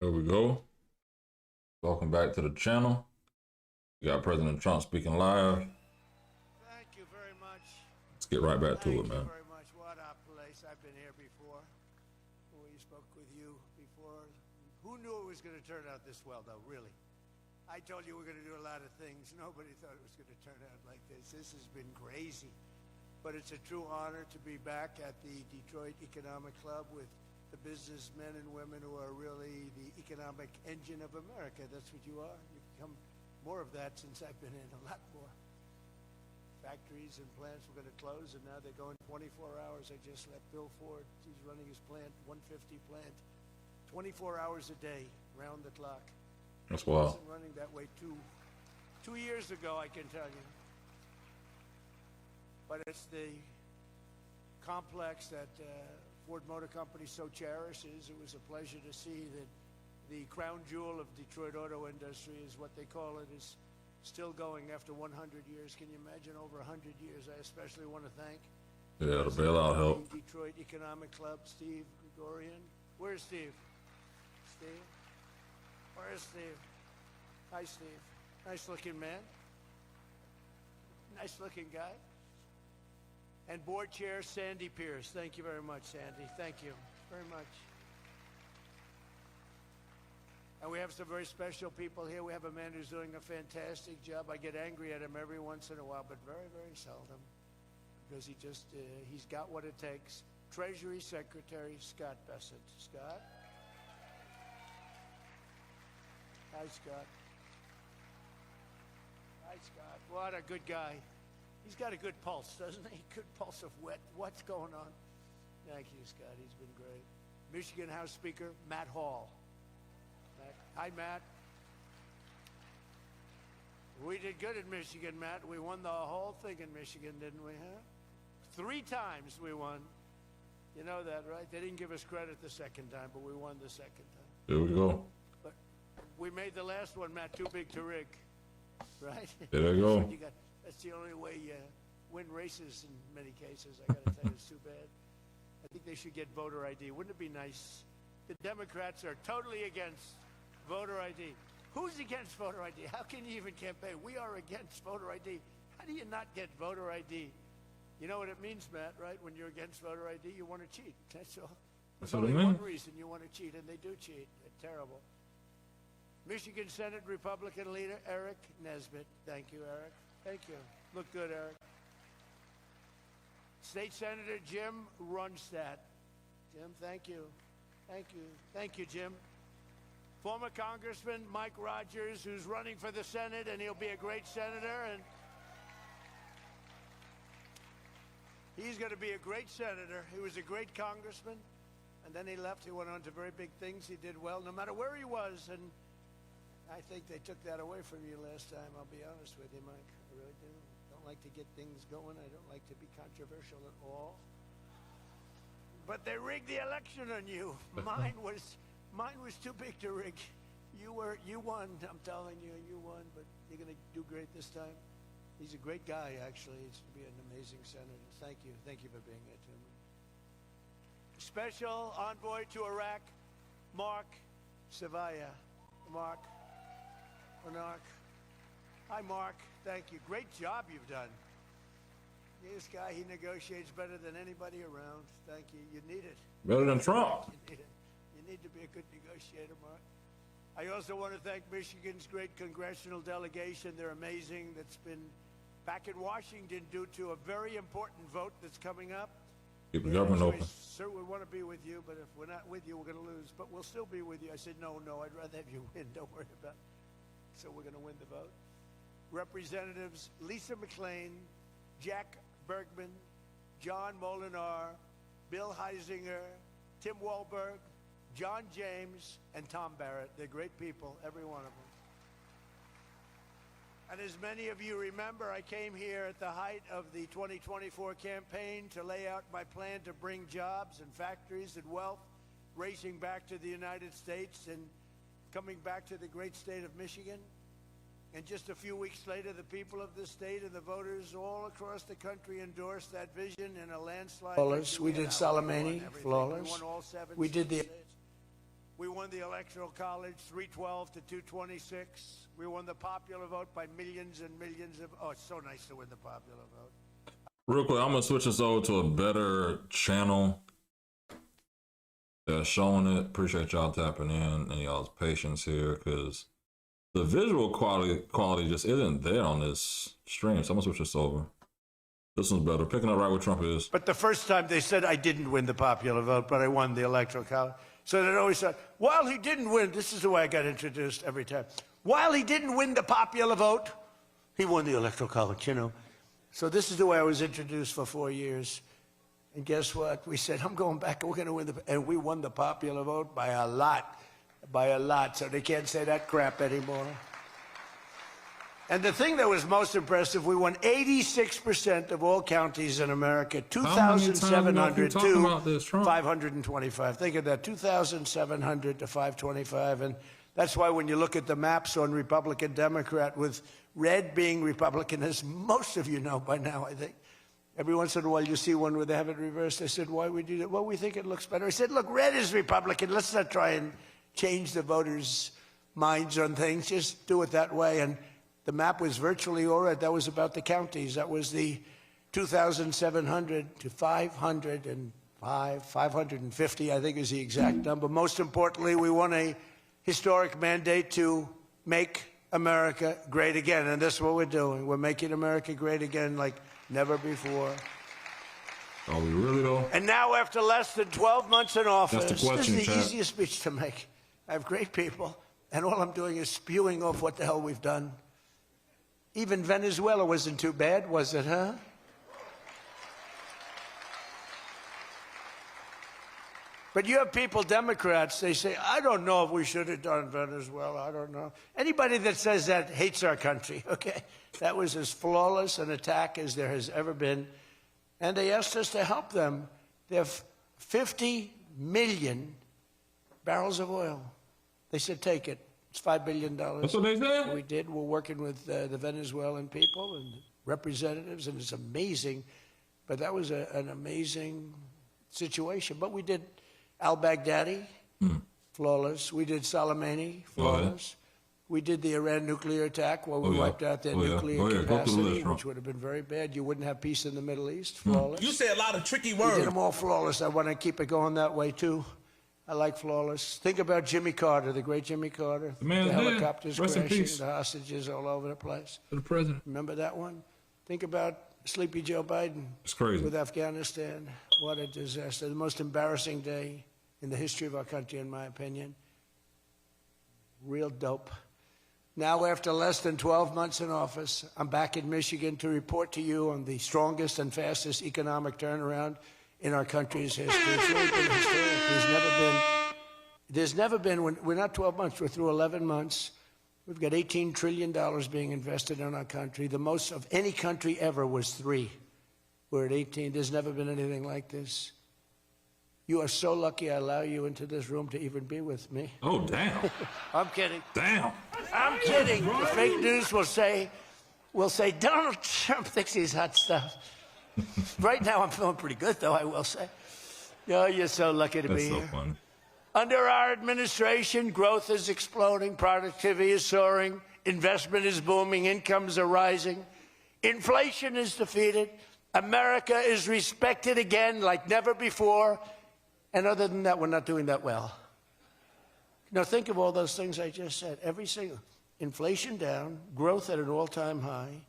There we go. Welcome back to the channel. We got President Trump speaking live. Thank you very much. Let's get right back to it, man. Thank you very much. What a place. I've been here before. We spoke with you before. Who knew it was going to turn out this well, though, really? I told you we're going to do a lot of things. Nobody thought it was going to turn out like this. This has been crazy. But it's a true honor to be back at the Detroit Economic Club with the businessmen and women who are really the economic engine of America. That's what you are. You've become more of that since I've been in, a lot more. Factories and plants were going to close, and now they're going 24 hours. I just left Bill Ford. He's running his plant, 150 plant, 24 hours a day, round the clock. That's wild. It wasn't running that way two years ago, I can tell you. But it's the complex that Ford Motor Company so cherishes. It was a pleasure to see that the crown jewel of Detroit auto industry, is what they call it, is still going after 100 years. Can you imagine over 100 years? I especially want to thank the bailout help. Detroit Economic Club, Steve Gregorian. Where's Steve? Steve? Where's Steve? Hi, Steve. Nice looking man. Nice looking guy. And board chair Sandy Pierce. Thank you very much, Sandy. Thank you very much. And we have some very special people here. We have a man who's doing a fantastic job. I get angry at him every once in a while, but very, very seldom, because he's got what it takes. Treasury Secretary Scott Bessent. Scott? Hi, Scott. Hi, Scott. What a good guy. He's got a good pulse, doesn't he? Good pulse of what's going on. Thank you, Scott. He's been great. Michigan House Speaker Matt Hall. Hi, Matt. We did good in Michigan, Matt. We won the whole thing in Michigan, didn't we, huh? 3 times we won. You know that, right? They didn't give us credit the second time, but we won the second time. There we go. But we made the last one, Matt, too big to rig, right? There we go. That's the only way you win races in many cases. I got to tell you, it's too bad. I think they should get voter ID. Wouldn't it be nice? The Democrats are totally against voter ID. Who's against voter ID? How can you even campaign? We are against voter ID. How do you not get voter ID? You know what it means, Matt, right? When you're against voter ID, you want to cheat. That's all. There's only one reason you want to cheat, and they do cheat. They're terrible. Michigan Senate Republican leader Eric Nesbitt. Thank you, Eric. Thank you. Look good, Eric. State Senator Jim Runstad. Jim, thank you. Thank you. Thank you, Jim. Former Congressman Mike Rogers, who's running for the Senate, and he'll be a great senator. And he's going to be a great senator. He was a great congressman, and then he left. He went on to very big things. He did well, no matter where he was. And I think they took that away from you last time. I'll be honest with you, Mike. I really do. Don't like to get things going. I don't like to be controversial at all. But they rigged the election on you. Mine was too big to rig. You won. I'm telling you, you won. But you're going to do great this time. He's a great guy, actually. He's going to be an amazing senator. Thank you. Thank you for being here, Tim. Special envoy to Iraq, Mark Savaya. Mark. Hi, Mark. Thank you. Great job you've done. This guy, he negotiates better than anybody around. Thank you. You need it. Better than Trump. You need to be a good negotiator, Mark. I also want to thank Michigan's great congressional delegation. They're amazing. That's been back in Washington due to a very important vote that's coming up. Keep the government open. Sir, we want to be with you, but if we're not with you, we're going to lose. But we'll still be with you. I said, no, I'd rather have you win. Don't worry about it. So we're going to win the vote. Representatives Lisa McClain, Jack Bergman, John Molinar, Bill Heisinger, Tim Walberg, John James, and Tom Barrett. They're great people, every one of them. And as many of you remember, I came here at the height of the 2024 campaign to lay out my plan to bring jobs and factories and wealth racing back to the United States and coming back to the great state of Michigan. And just a few weeks later, the people of the state and the voters all across the country endorsed that vision in a landslide. Flawless. We did Soleimani, flawless. We did the... We won the Electoral College 312 to 226. We won the popular vote by millions and millions of... Oh, it's so nice to win the popular vote. Real quick, I'm going to switch this over to a better channel that's showing it. Appreciate y'all tapping in and y'all's patience here, because the visual quality just isn't there on this stream. So I'm going to switch this over. This one's better. Picking up right where Trump is. But the first time they said I didn't win the popular vote, but I won the Electoral College. So they always said, while he didn't win, this is the way I got introduced every time. While he didn't win the popular vote, he won the Electoral College, you know. So this is the way I was introduced for 4 years. And guess what? We said, I'm going back and we're going to win the... And we won the popular vote by a lot. By a lot. So they can't say that crap anymore. And the thing that was most impressive, we won 86% of all counties in America, 2,700 to 525. Think of that, 2,700 to 525. And that's why when you look at the maps on Republican, Democrat, with red being Republican, as most of you know by now, I think, every once in a while you see one where they have it reversed. I said, why we do that? Well, we think it looks better. I said, look, red is Republican. Let's not try and change the voters' minds on things. Just do it that way. And the map was virtually all right. That was about the counties. That was the 2,700 to 550, I think is the exact number. Most importantly, we won a historic mandate to make America great again. And that's what we're doing. We're making America great again like never before. Are we really, though? And now, after less than 12 months in office, That's the question, this is the Chad. easiest speech to make. I have great people, and all I'm doing is spewing off what the hell we've done. Even Venezuela wasn't too bad, was it, huh? But you have people, Democrats, they say, I don't know if we should have done Venezuela, I don't know. Anybody that says that hates our country, okay? That was as flawless an attack as there has ever been. And they asked us to help them. They have 50 million barrels of oil. They said, take it. It's $5 billion. That's what they said? We did. We're working with the Venezuelan people and representatives, and it's amazing. But that was an amazing situation. But we did Al-Baghdadi, flawless. We did Soleimani, flawless. We did the Iran nuclear attack where we wiped out their nuclear capacity, which would have been very bad. You wouldn't have peace in the Middle East, flawless. You say a lot of tricky We words. did them all flawless. I want to keep it going that way, too. I like flawless. Think about Jimmy Carter, the great Jimmy Carter. The man's dead. Helicopters Rest in crashing, peace. the hostages all over the place. To the president. Remember that one? Think about Sleepy Joe Biden. It's crazy. With Afghanistan. What a disaster. The most embarrassing day in the history of our country, in my opinion. Real dope. Now, after less than 12 months in office, I'm back in Michigan to report to you on the strongest and fastest economic turnaround in our country's history. It's really been historic. There's never been, we're not 12 months, we're through 11 months. We've got $18 trillion being invested in our country. The most of any country ever was 3. We're at 18. There's never been anything like this. You are so lucky I allow you into this room to even be with me. Oh, damn. I'm kidding. Damn. I'm kidding. The fake news will say Donald Trump thinks he's hot stuff. Right now, I'm feeling pretty good, though, I will say. Oh, you're so lucky to be here. That's so funny. Under our administration, growth is exploding, productivity is soaring, investment is booming, incomes are rising, inflation is defeated, America is respected again like never before, and other than that, we're not doing that well. Now, think of all those things I just said. Every single... Inflation down, growth at an all-time high,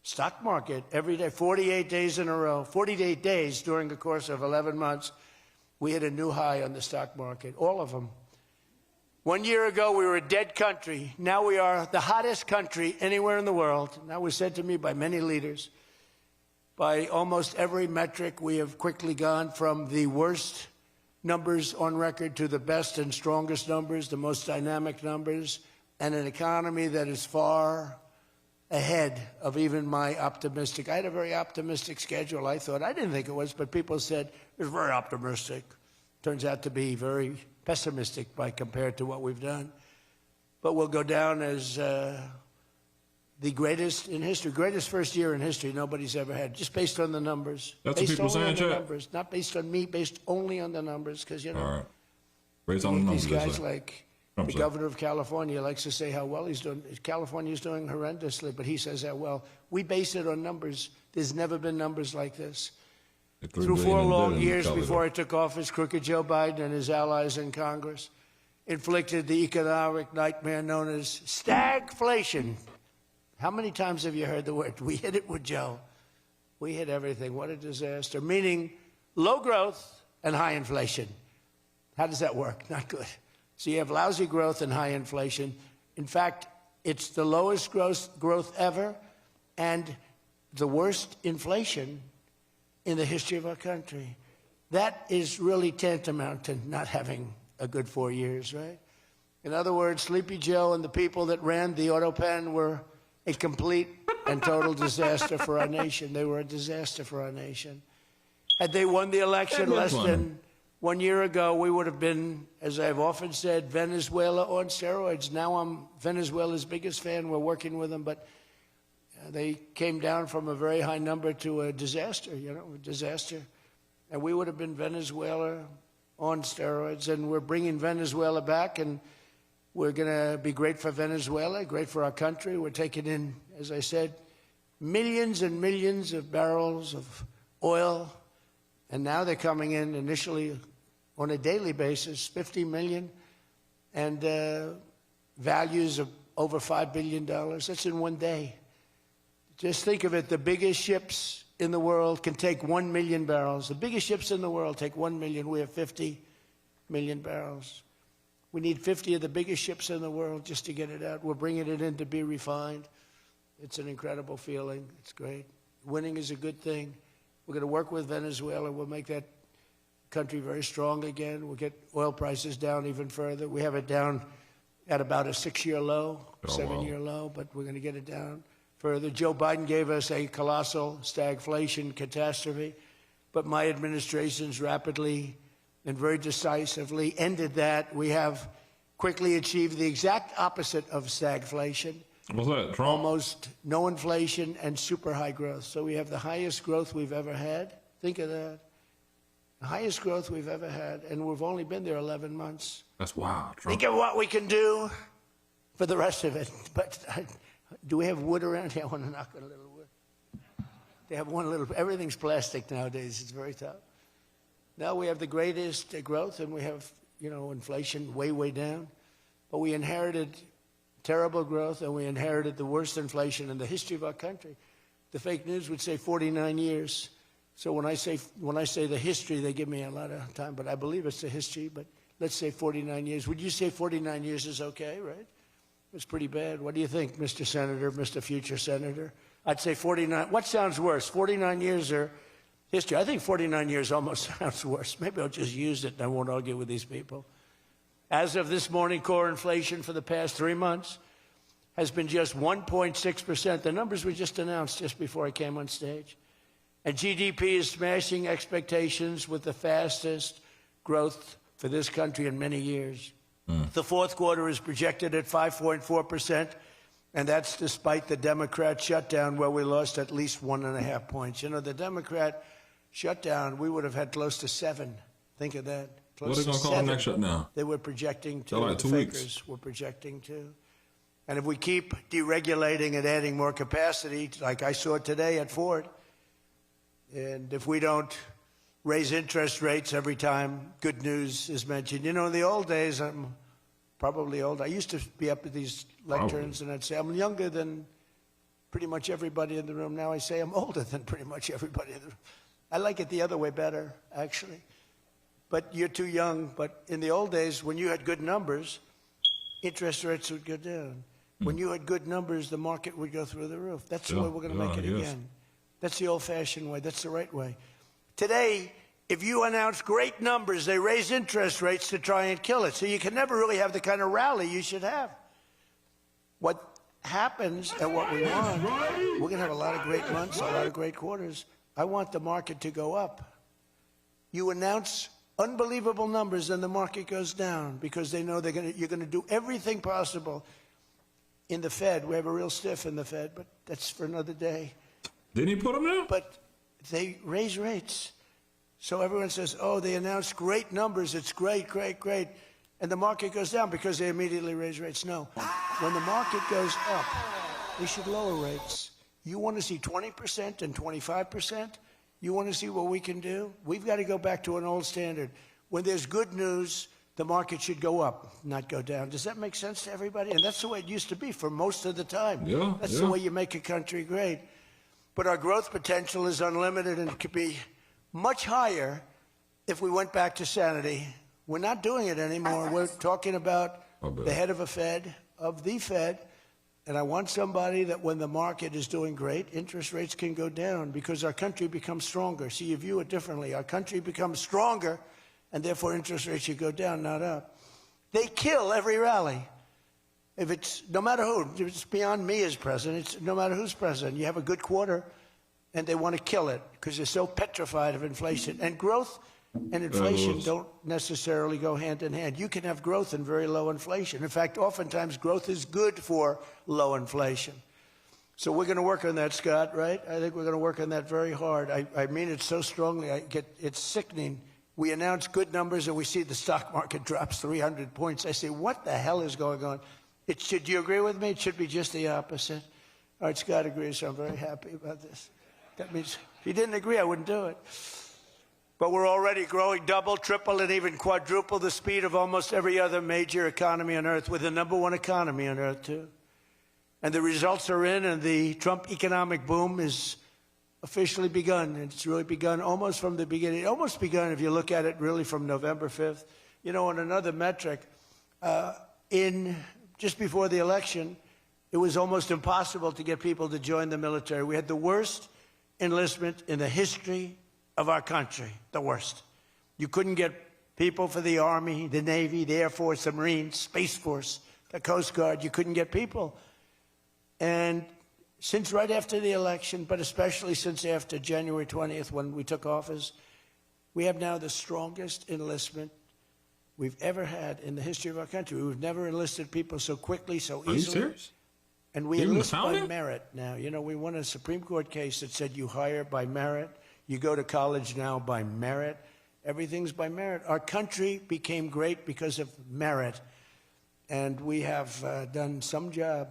stock market every day, 48 days in a row, 48 days during the course of 11 months, we hit a new high on the stock market, all of them. 1 year ago, we were a dead country. Now we are the hottest country anywhere in the world. And that was said to me by many leaders. By almost every metric, we have quickly gone from the worst numbers on record to the best and strongest numbers, the most dynamic numbers, and an economy that is far ahead of even my optimistic. I had a very optimistic schedule, I thought. I didn't think it was, but people said it was very optimistic. Turns out to be very pessimistic by compared to what we've done. But we'll go down as the greatest in history, greatest first year in history nobody's ever had, just based on the numbers. That's what people saying, Chad. Numbers, not based on me, based only on the numbers, because, you know, All right. Rates on the numbers, These they guys say. like Trump the said. governor of California likes to say how well he's doing. California's doing horrendously, but he says that well. We base it on numbers. There's never been numbers like this. Through 4 long years before I took office, crooked Joe Biden and his allies in Congress inflicted the economic nightmare known as stagflation. How many times have you heard the word? We hit it with Joe. We hit everything. What a disaster. Meaning low growth and high inflation. How does that work? Not good. So you have lousy growth and high inflation. In fact, it's the lowest growth ever and the worst inflation in the history of our country. That is really tantamount to not having a good 4 years, right? In other words, Sleepy Joe and the people that ran the auto pen were a complete and total disaster for our nation. They were a disaster for our nation. Had they won the election less than 1 year ago, we would have been, as I've often said, Venezuela on steroids. Now I'm Venezuela's biggest fan. We're working with them, but they came down from a very high number to a disaster, a disaster. And we would have been Venezuela on steroids, and we're bringing Venezuela back, and we're going to be great for Venezuela, great for our country. We're taking in, as I said, millions and millions of barrels of oil, and now they're coming in initially on a daily basis, 50 million, and values of over $5 billion. That's in one day. Just think of it, the biggest ships in the world can take 1 million barrels. The biggest ships in the world take 1 million. We have 50 million barrels. We need 50 of the biggest ships in the world just to get it out. We're bringing it in to be refined. It's an incredible feeling. It's great. Winning is a good thing. We're going to work with Venezuela. We'll make that country very strong again. We'll get oil prices down even further. We have it down at about a 6-year low, 7-year low, but we're going to get it down further. Joe Biden gave us a colossal stagflation catastrophe, but my administration's rapidly and very decisively ended that. We have quickly achieved the exact opposite of stagflation. What's that, Trump? Almost no inflation and super high growth. So we have the highest growth we've ever had. Think of that. The highest growth we've ever had, and we've only been there 11 months. That's wild, Trump. Think of what we can do for the rest of it. But do we have wood around here? I want to knock on a little wood. They have one little, everything's plastic nowadays. It's very tough. Now we have the greatest growth, and we have, inflation way, way down. But we inherited terrible growth, and we inherited the worst inflation in the history of our country. The fake news would say 49 years. So when I say the history, they give me a lot of time, but I believe it's the history. But let's say 49 years. Would you say 49 years is okay, right? It's pretty bad. What do you think, Mr. Senator, Mr. Future Senator? I'd say 49. What sounds worse, 49 years or history? I think 49 years almost sounds worse. Maybe I'll just use it and I won't argue with these people. As of this morning, core inflation for the past 3 months has been just 1.6%. The numbers were just announced just before I came on stage. And GDP is smashing expectations with the fastest growth for this country in many years. The fourth quarter is projected at 5.4%, and that's despite the Democrat shutdown where we lost at least 1.5 points. The Democrat shutdown, we would have had close to 7. Think of that. What are they going to call the next shutdown? They were projecting to. Like 2 weeks. Fakers were projecting to. And if we keep deregulating and adding more capacity, like I saw today at Ford, and if we don't raise interest rates every time good news is mentioned. In the old days, I'm probably old. I used to be up at these lecterns, and I'd say, I'm younger than pretty much everybody in the room. Now I say I'm older than pretty much everybody in the room. I like it the other way better, actually. But you're too young. But in the old days, when you had good numbers, interest rates would go down. When you had good numbers, the market would go through the roof. That's the way we're going to make it again. That's the old-fashioned way. That's the right way. Today, if you announce great numbers, they raise interest rates to try and kill it. So you can never really have the kind of rally you should have. What happens and what we want, we're going to have a lot of great months, a lot of great quarters. I want the market to go up. You announce unbelievable numbers and the market goes down because they know you're going to do everything possible. In the Fed, we have a real stiff in the Fed, but that's for another day. Didn't he put them there? But they raise rates. So everyone says, oh, they announced great numbers. It's great, great, great. and the market goes down because they immediately raise rates. No. When the market goes up, we should lower rates. You want to see 20% and 25%? You want to see what we can do? We've got to go back to an old standard. When there's good news, the market should go up, not go down. Does that make sense to everybody? And that's the way it used to be for most of the time. Yeah, that's the way you make a country great. But our growth potential is unlimited, and it could be much higher if we went back to sanity. We're not doing it anymore. We're talking about the head of the Fed, and I want somebody that when the market is doing great, interest rates can go down because our country becomes stronger. See, you view it differently. Our country becomes stronger, and therefore interest rates should go down, not up. They kill every rally. If it's, no matter who, it's beyond me as president, it's no matter who's president. You have a good quarter, and they want to kill it because they're so petrified of inflation. And growth and inflation don't necessarily go hand in hand. You can have growth and very low inflation. In fact, oftentimes growth is good for low inflation. So we're going to work on that, Scott, right? I think we're going to work on that very hard. I mean it so strongly, it's sickening. We announce good numbers and we see the stock market drops 300 points. I say, what the hell is going on? Do you agree with me? It should be just the opposite. All right, Scott agrees, so I'm very happy about this. That means if he didn't agree, I wouldn't do it. But we're already growing double, triple, and even quadruple the speed of almost every other major economy on Earth. We're the #1 economy on Earth, too. And the results are in, and the Trump economic boom is officially begun. It's really begun almost from the beginning. Almost begun, if you look at it, really from November 5th. You know, on another metric, just before the election, it was almost impossible to get people to join the military. We had the worst enlistment in the history of our country, the worst. You couldn't get people for the Army, the Navy, the Air Force, the Marines, Space Force, the Coast Guard. You couldn't get people. And since right after the election, but especially since after January 20th when we took office, we have now the strongest enlistment we've ever had in the history of our country. We've never enlisted people so quickly, so easily. Are you serious? And we enlist by merit now. You know, we won a Supreme Court case that said you hire by merit. You go to college now by merit. Everything's by merit. Our country became great because of merit. And we have done some job.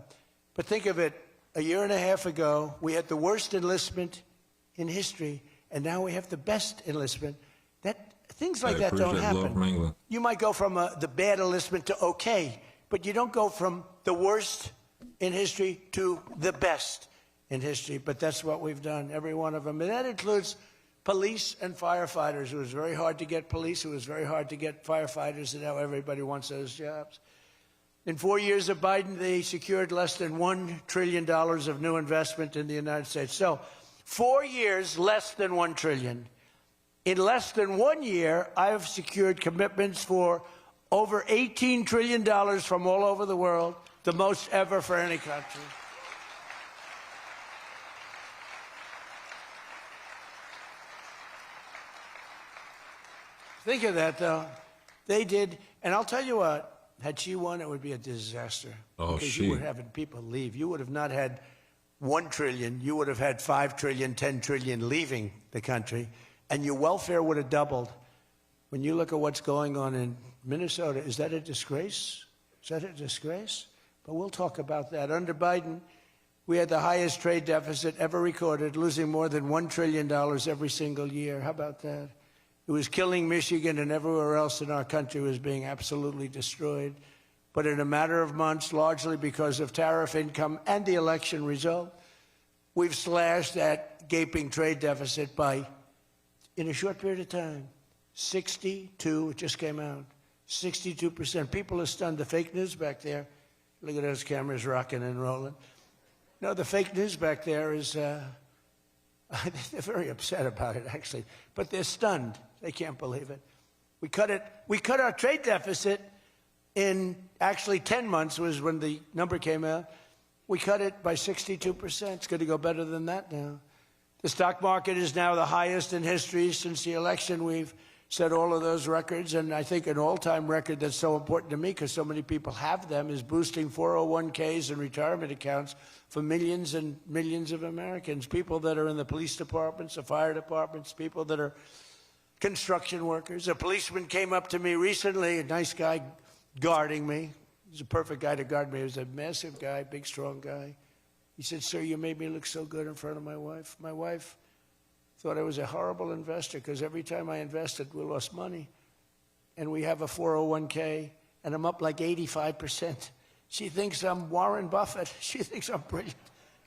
But think of it, a year and a half ago, we had the worst enlistment in history, and now we have the best enlistment. Things like that don't happen. You might go from the bad enlistment to okay, but you don't go from the worst in history to the best in history. But that's what we've done, every one of them. And that includes police and firefighters. It was very hard to get police. It was very hard to get firefighters, and now everybody wants those jobs. In 4 years of Biden, they secured less than $1 trillion of new investment in the United States. So 4 years, less than $1 trillion. In less than 1 year, I have secured commitments for over $18 trillion from all over the world, the most ever for any country. Think of that, though. They did, and I'll tell you what, had she won, it would be a disaster. Oh, because you would have had people leave. You would have not had $1 trillion. You would have had $5 trillion, $10 trillion leaving the country. And your welfare would have doubled. When you look at what's going on in Minnesota, is that a disgrace? Is that a disgrace? But we'll talk about that. Under Biden, we had the highest trade deficit ever recorded, losing more than $1 trillion every single year. How about that? It was killing Michigan, and everywhere else in our country was being absolutely destroyed. But in a matter of months, largely because of tariff income and the election result, we've slashed that gaping trade deficit by, in a short period of time, 62, it just came out, 62%. People are stunned. The fake news back there, look at those cameras rocking and rolling. No, the fake news back there is, they're very upset about it, actually. But they're stunned. They can't believe it. We cut our trade deficit in actually 10 months was when the number came out. We cut it by 62%. It's going to go better than that now. The stock market is now the highest in history since the election. We've set all of those records, and I think an all-time record that's so important to me because so many people have them is boosting 401ks and retirement accounts for millions and millions of Americans, people that are in the police departments, the fire departments, people that are construction workers. A policeman came up to me recently, a nice guy, guarding me. He's a perfect guy to guard me. He was a massive guy, big, strong guy. He said, "Sir, you made me look so good in front of my wife." My wife thought I was a horrible investor because every time I invested, we lost money. And we have a 401k, and I'm up like 85%. She thinks I'm Warren Buffett. She thinks I'm brilliant.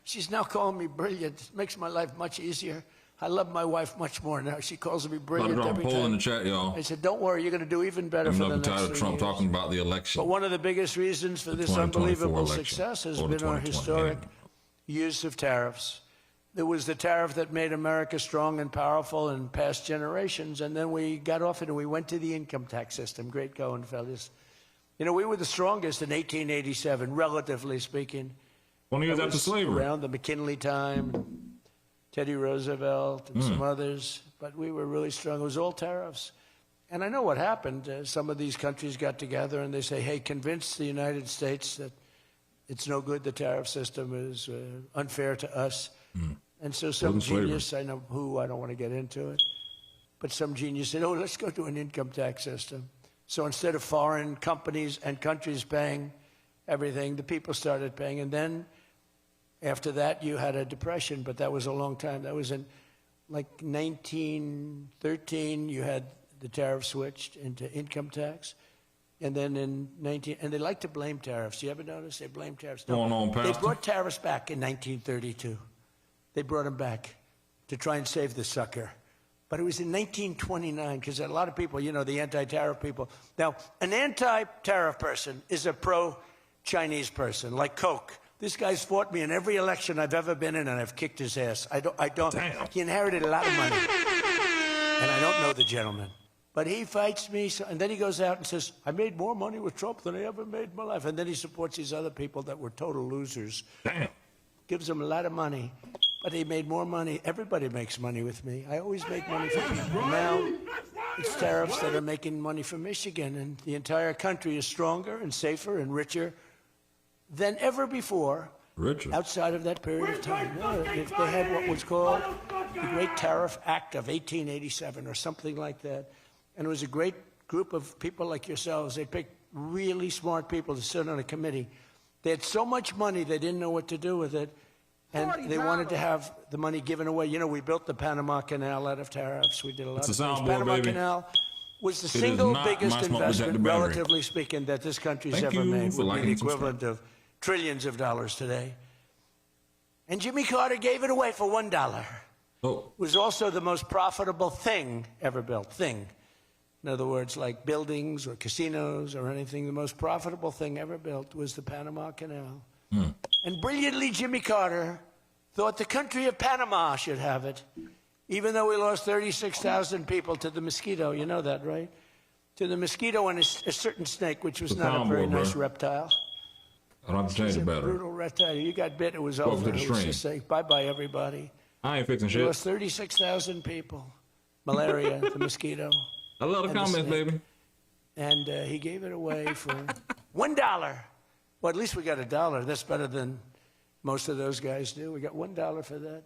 She's now calling me brilliant. It makes my life much easier. I love my wife much more now. She calls me brilliant every time. Poll in the chat, y'all. I said, "Don't worry, you're going to do even better for the next 3 years." Trump talking about the election. But one of the biggest reasons for this unbelievable success has been our historic use of tariffs. There was the tariff that made America strong and powerful in past generations, and then we got off it and we went to the income tax system. Great going, fellas. You know, we were the strongest in 1887, relatively speaking. 20 years after slavery. Around the McKinley time, Teddy Roosevelt and some others, but we were really strong. It was all tariffs. And I know what happened. Some of these countries got together and they say, "Hey, convince the United States that it's no good, the tariff system is unfair to us." And so some genius, I know who, I don't want to get into it, but some genius said, "Oh, let's go to an income tax system." So instead of foreign companies and countries paying everything, the people started paying. And then after that, you had a depression, but that was a long time. That was in like 1913, you had the tariff switched into income tax. And then in and they like to blame tariffs. You ever notice they blame tariffs? No, they brought tariffs back in 1932. They brought them back to try and save the sucker. But it was in 1929, because a lot of people, you know, the anti-tariff people. Now, an anti-tariff person is a pro-Chinese person, like Coke. This guy's fought me in every election I've ever been in, and I've kicked his ass. I don't. Damn. He inherited a lot of money, and I don't know the gentleman. But he fights me, and then he goes out and says, "I made more money with Trump than I ever made in my life." And then he supports these other people that were total losers. Damn. Gives them a lot of money, but he made more money. Everybody makes money with me. I always make money for people. Now it's tariffs that are making money for Michigan, and the entire country is stronger and safer and richer than ever before. Richer. Outside of that period of time. No, if they had what was called the Great Tariff Act of 1887 or something like that. And it was a great group of people like yourselves. They picked really smart people to sit on a committee. They had so much money, they didn't know what to do with it. And they wanted to have the money given away. You know, we built the Panama Canal out of tariffs. We did a lot of things. Panama Canal was the single biggest investment, relatively speaking, that this country's ever made. Would be the equivalent of trillions of dollars today. And Jimmy Carter gave it away for $1. Oh. It was also the most profitable thing ever built. In other words, like buildings or casinos or anything, the most profitable thing ever built was the Panama Canal. And brilliantly, Jimmy Carter thought the country of Panama should have it, even though we lost 36,000 people to the mosquito. You know that, right? To the mosquito and a certain snake, which was not a very nice reptile. I don't have to change the battery. Brutal reptile. You got bit, it was over. It was just say, bye-bye, everybody. I ain't fixing shit. We lost 36,000 people. Malaria, the mosquito. I love the comments, baby. And he gave it away for $1. Well, at least we got $1. That's better than most of those guys do. We got $1 for that.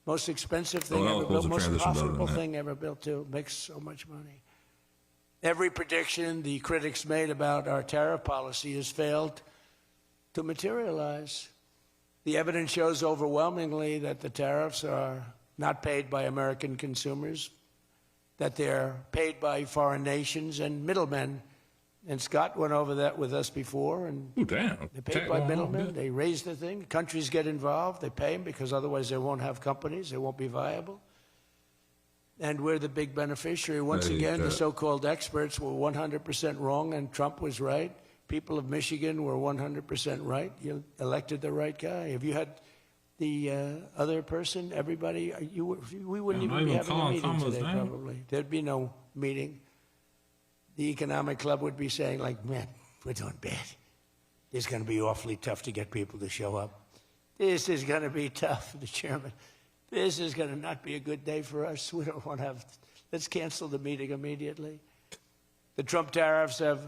Most expensive thing ever built, most profitable thing ever built, too. Makes so much money. Every prediction the critics made about our tariff policy has failed to materialize. The evidence shows overwhelmingly that the tariffs are not paid by American consumers, that they're paid by foreign nations and middlemen. And Scott went over that with us before. And they're paid by middlemen. They raise the thing. Countries get involved. They pay them because otherwise they won't have companies. They won't be viable. And we're the big beneficiary. Once again, the so-called experts were 100% wrong and Trump was right. People of Michigan were 100% right. You elected the right guy. Have you had the other person, everybody? We wouldn't even be having a meeting today, probably. There'd be no meeting. The Economic Club would be saying, like, "Man, we're doing bad. It's going to be awfully tough to get people to show up. This is going to be tough," the chairman. "This is going to not be a good day for us. We don't want to have, let's cancel the meeting immediately." The Trump tariffs have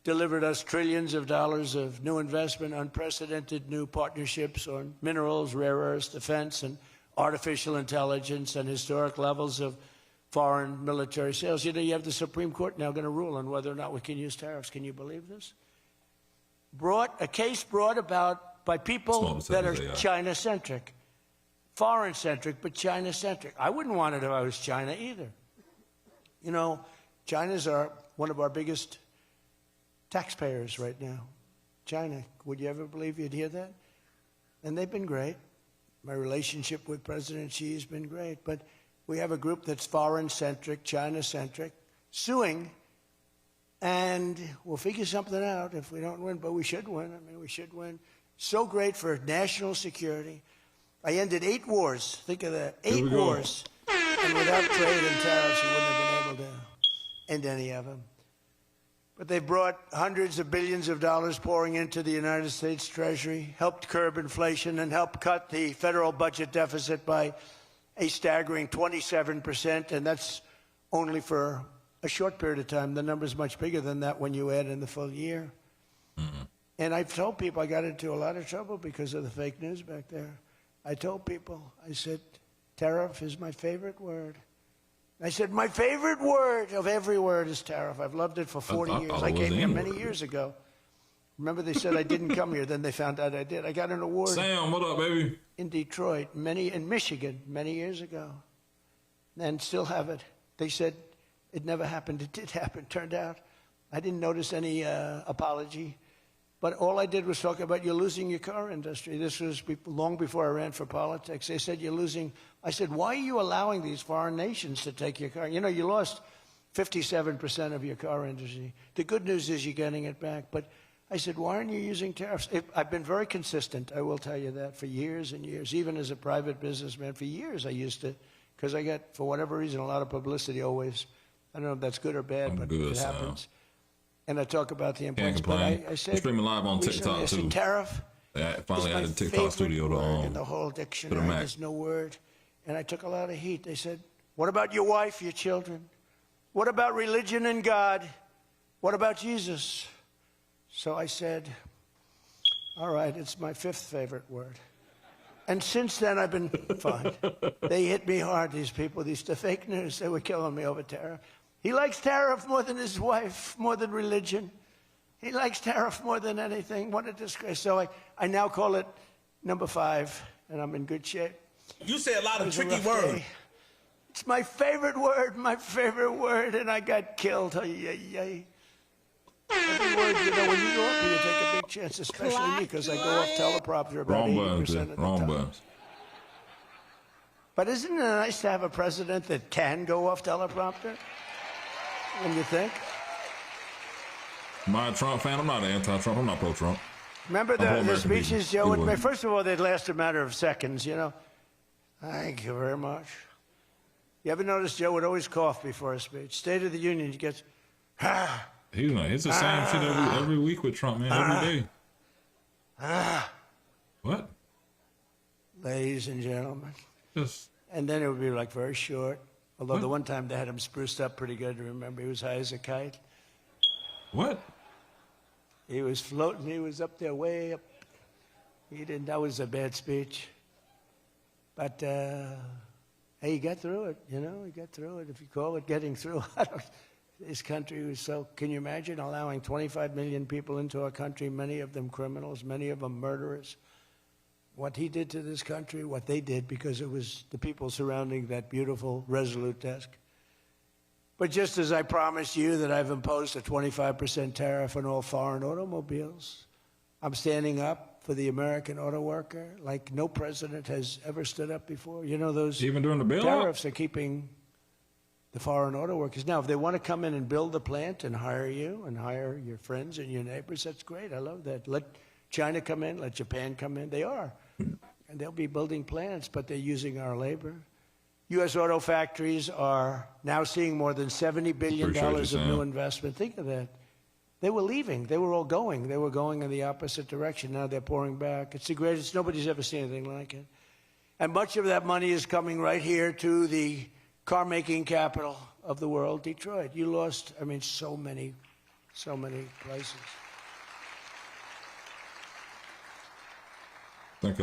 delivered us trillions of dollars of new investment, unprecedented new partnerships on minerals, rare earths, defense, and artificial intelligence, and historic levels of foreign military sales. You know, you have the Supreme Court now going to rule on whether or not we can use tariffs. Can you believe this? A case brought about by people that are China-centric. Foreign-centric, but China-centric. I wouldn't want it if I was China either. You know, China's one of our biggest taxpayers right now. China, would you ever believe you'd hear that? And they've been great. My relationship with President Xi has been great. But we have a group that's foreign-centric, China-centric, suing, and we'll figure something out if we don't win. But we should win. I mean, we should win. So great for national security. I ended 8 wars. Think of that. 8 wars. And without trade and tariffs, you wouldn't have been able to end any of them. But they brought hundreds of billions of dollars pouring into the United States Treasury, helped curb inflation, and helped cut the federal budget deficit by a staggering 27%. And that's only for a short period of time. The number's much bigger than that when you add in the full year. Mm-hmm. And I've told people I got into a lot of trouble because of the fake news back there. I told people, I said, tariff is my favorite word. I said, my favorite word of every word is tariff. I've loved it for 40 years. I came here many years ago. Remember, they said I didn't come here. Then they found out I did. I got an award. Sam, what up, baby? In Detroit, in Michigan, many years ago. And still have it. They said it never happened. It did happen, turned out. I didn't notice any apology. But all I did was talk about you're losing your car industry. This was long before I ran for politics. They said you're losing. I said, why are you allowing these foreign nations to take your car? You know, you lost 57% of your car industry. The good news is you're getting it back. But I said, why aren't you using tariffs? I've been very consistent, I will tell you that, for years and years. Even as a private businessman, for years I used to, because I get, for whatever reason, a lot of publicity always. I don't know if that's good or bad, but it happens. And I talk about the importance. But I said, we're streaming live on TikTok too. Tariff. Yeah, finally added TikTok studio to in the whole dictionary. There's no word. And I took a lot of heat. They said, what about your wife, your children? What about religion and God? What about Jesus? So I said, all right, it's my 5th favorite word. And since then, I've been fine. They hit me hard, these people, the fake news. They were killing me over tariff. He likes tariff more than his wife, more than religion. He likes tariff more than anything. What a disgrace. So I now call it number 5, and I'm in good shape. You say a lot of tricky words. It's my favorite word, and I got killed. Every word, you know, when you go up here, you take a big chance, especially me, because I go off teleprompter about 80% of the time. But isn't it nice to have a president that can go off teleprompter? What do you think? Am I a Trump fan? I'm not anti-Trump. I'm not pro-Trump. Remember the speeches, Joe? First of all, they'd last a matter of seconds, you know. Thank you very much. You ever notice Joe would always cough before a speech? State of the Union, he gets, It's the same shit every week with Trump, man, every day. What? Ladies and gentlemen. And then it would be like very short. Although the one time they had him spruced up pretty good, remember? He was high as a kite. What? He was floating. He was up there way up. That was a bad speech. But, hey, he got through it, you know? He got through it. If you call it getting through, this country was so... Can you imagine allowing 25 million people into our country, many of them criminals, many of them murderers? What he did to this country, what they did, because it was the people surrounding that beautiful, resolute desk. But just as I promised you that I've imposed a 25% tariff on all foreign automobiles, I'm standing up for the American auto worker like no president has ever stood up before. You know, those even during the bailout? Tariffs are keeping the foreign auto workers. Now, if they want to come in and build the plant and hire you and hire your friends and your neighbors, that's great. I love that. Let China come in, let Japan come in. They are. And they'll be building plants, but they're using our labor. U.S. auto factories are now seeing more than $70 billion of new investment. Think of that. They were leaving. They were all going. They were going in the opposite direction. Now they're pouring back. It's the greatest. Nobody's ever seen anything like it. And much of that money is coming right here to the car-making capital of the world, Detroit. You lost, I mean, so many places.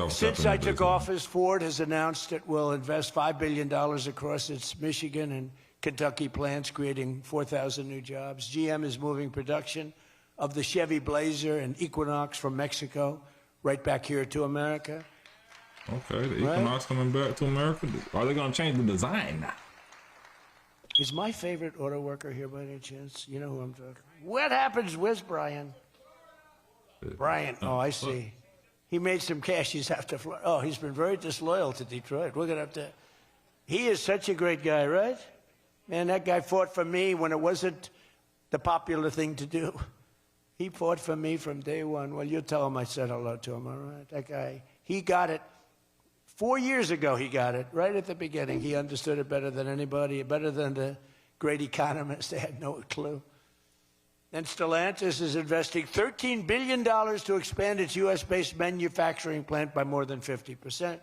Since I took office, Ford has announced it will invest $5 billion across its Michigan and Kentucky plants, creating 4,000 new jobs. GM is moving production of the Chevy Blazer and Equinox from Mexico right back here to America. Okay, the Equinox coming back to America. Are they going to change the design? Is my favorite auto worker here by any chance? You know who I'm talking? What happens? Where's Brian? Brian. Oh, I see. He made some cash. He's after Florida. Oh, he's been very disloyal to Detroit. We're going to have to. He is such a great guy, right? Man, that guy fought for me when it wasn't the popular thing to do. He fought for me from day one. Well, you tell him I said hello to him, all right? That guy, he got it. 4 years ago, he got it, right at the beginning. He understood it better than anybody, better than the great economists. They had no clue. And Stellantis is investing $13 billion to expand its U.S.-based manufacturing plant by more than 50%.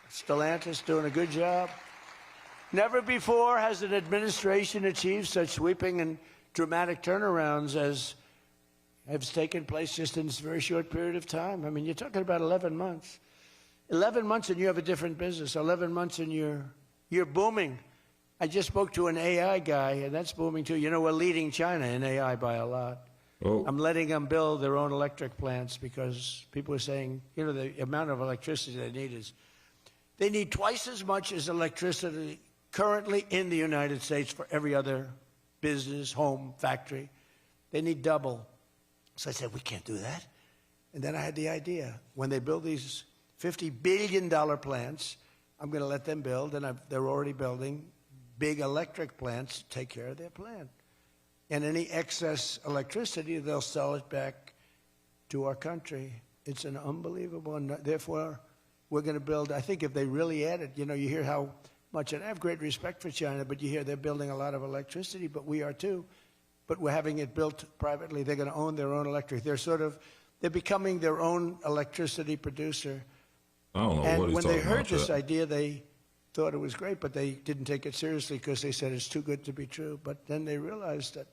Stellantis doing a good job. Never before has an administration achieved such sweeping and dramatic turnarounds as have taken place just in this very short period of time. I mean, you're talking about 11 months. 11 months and you have a different business. 11 months and you're booming. I just spoke to an AI guy, and that's booming too. You know, we're leading China in AI by a lot. Oh. I'm letting them build their own electric plants because people are saying, you know, the amount of electricity they need twice as much as electricity currently in the United States for every other business, home, factory. They need double. So I said, we can't do that. And then I had the idea. When they build these $50 billion plants, I'm going to let them build, and they're already building big electric plants to take care of their plant. And any excess electricity, they'll sell it back to our country. It's an unbelievable, and therefore, we're going to build, I think if they really added, you know, you hear how much, and I have great respect for China, but you hear they're building a lot of electricity, but we are too. But we're having it built privately. They're going to own their own electric. They're becoming their own electricity producer. I don't know and what he's when talking they heard about this yet. idea, they thought it was great, but they didn't take it seriously because they said it's too good to be true. But then they realized that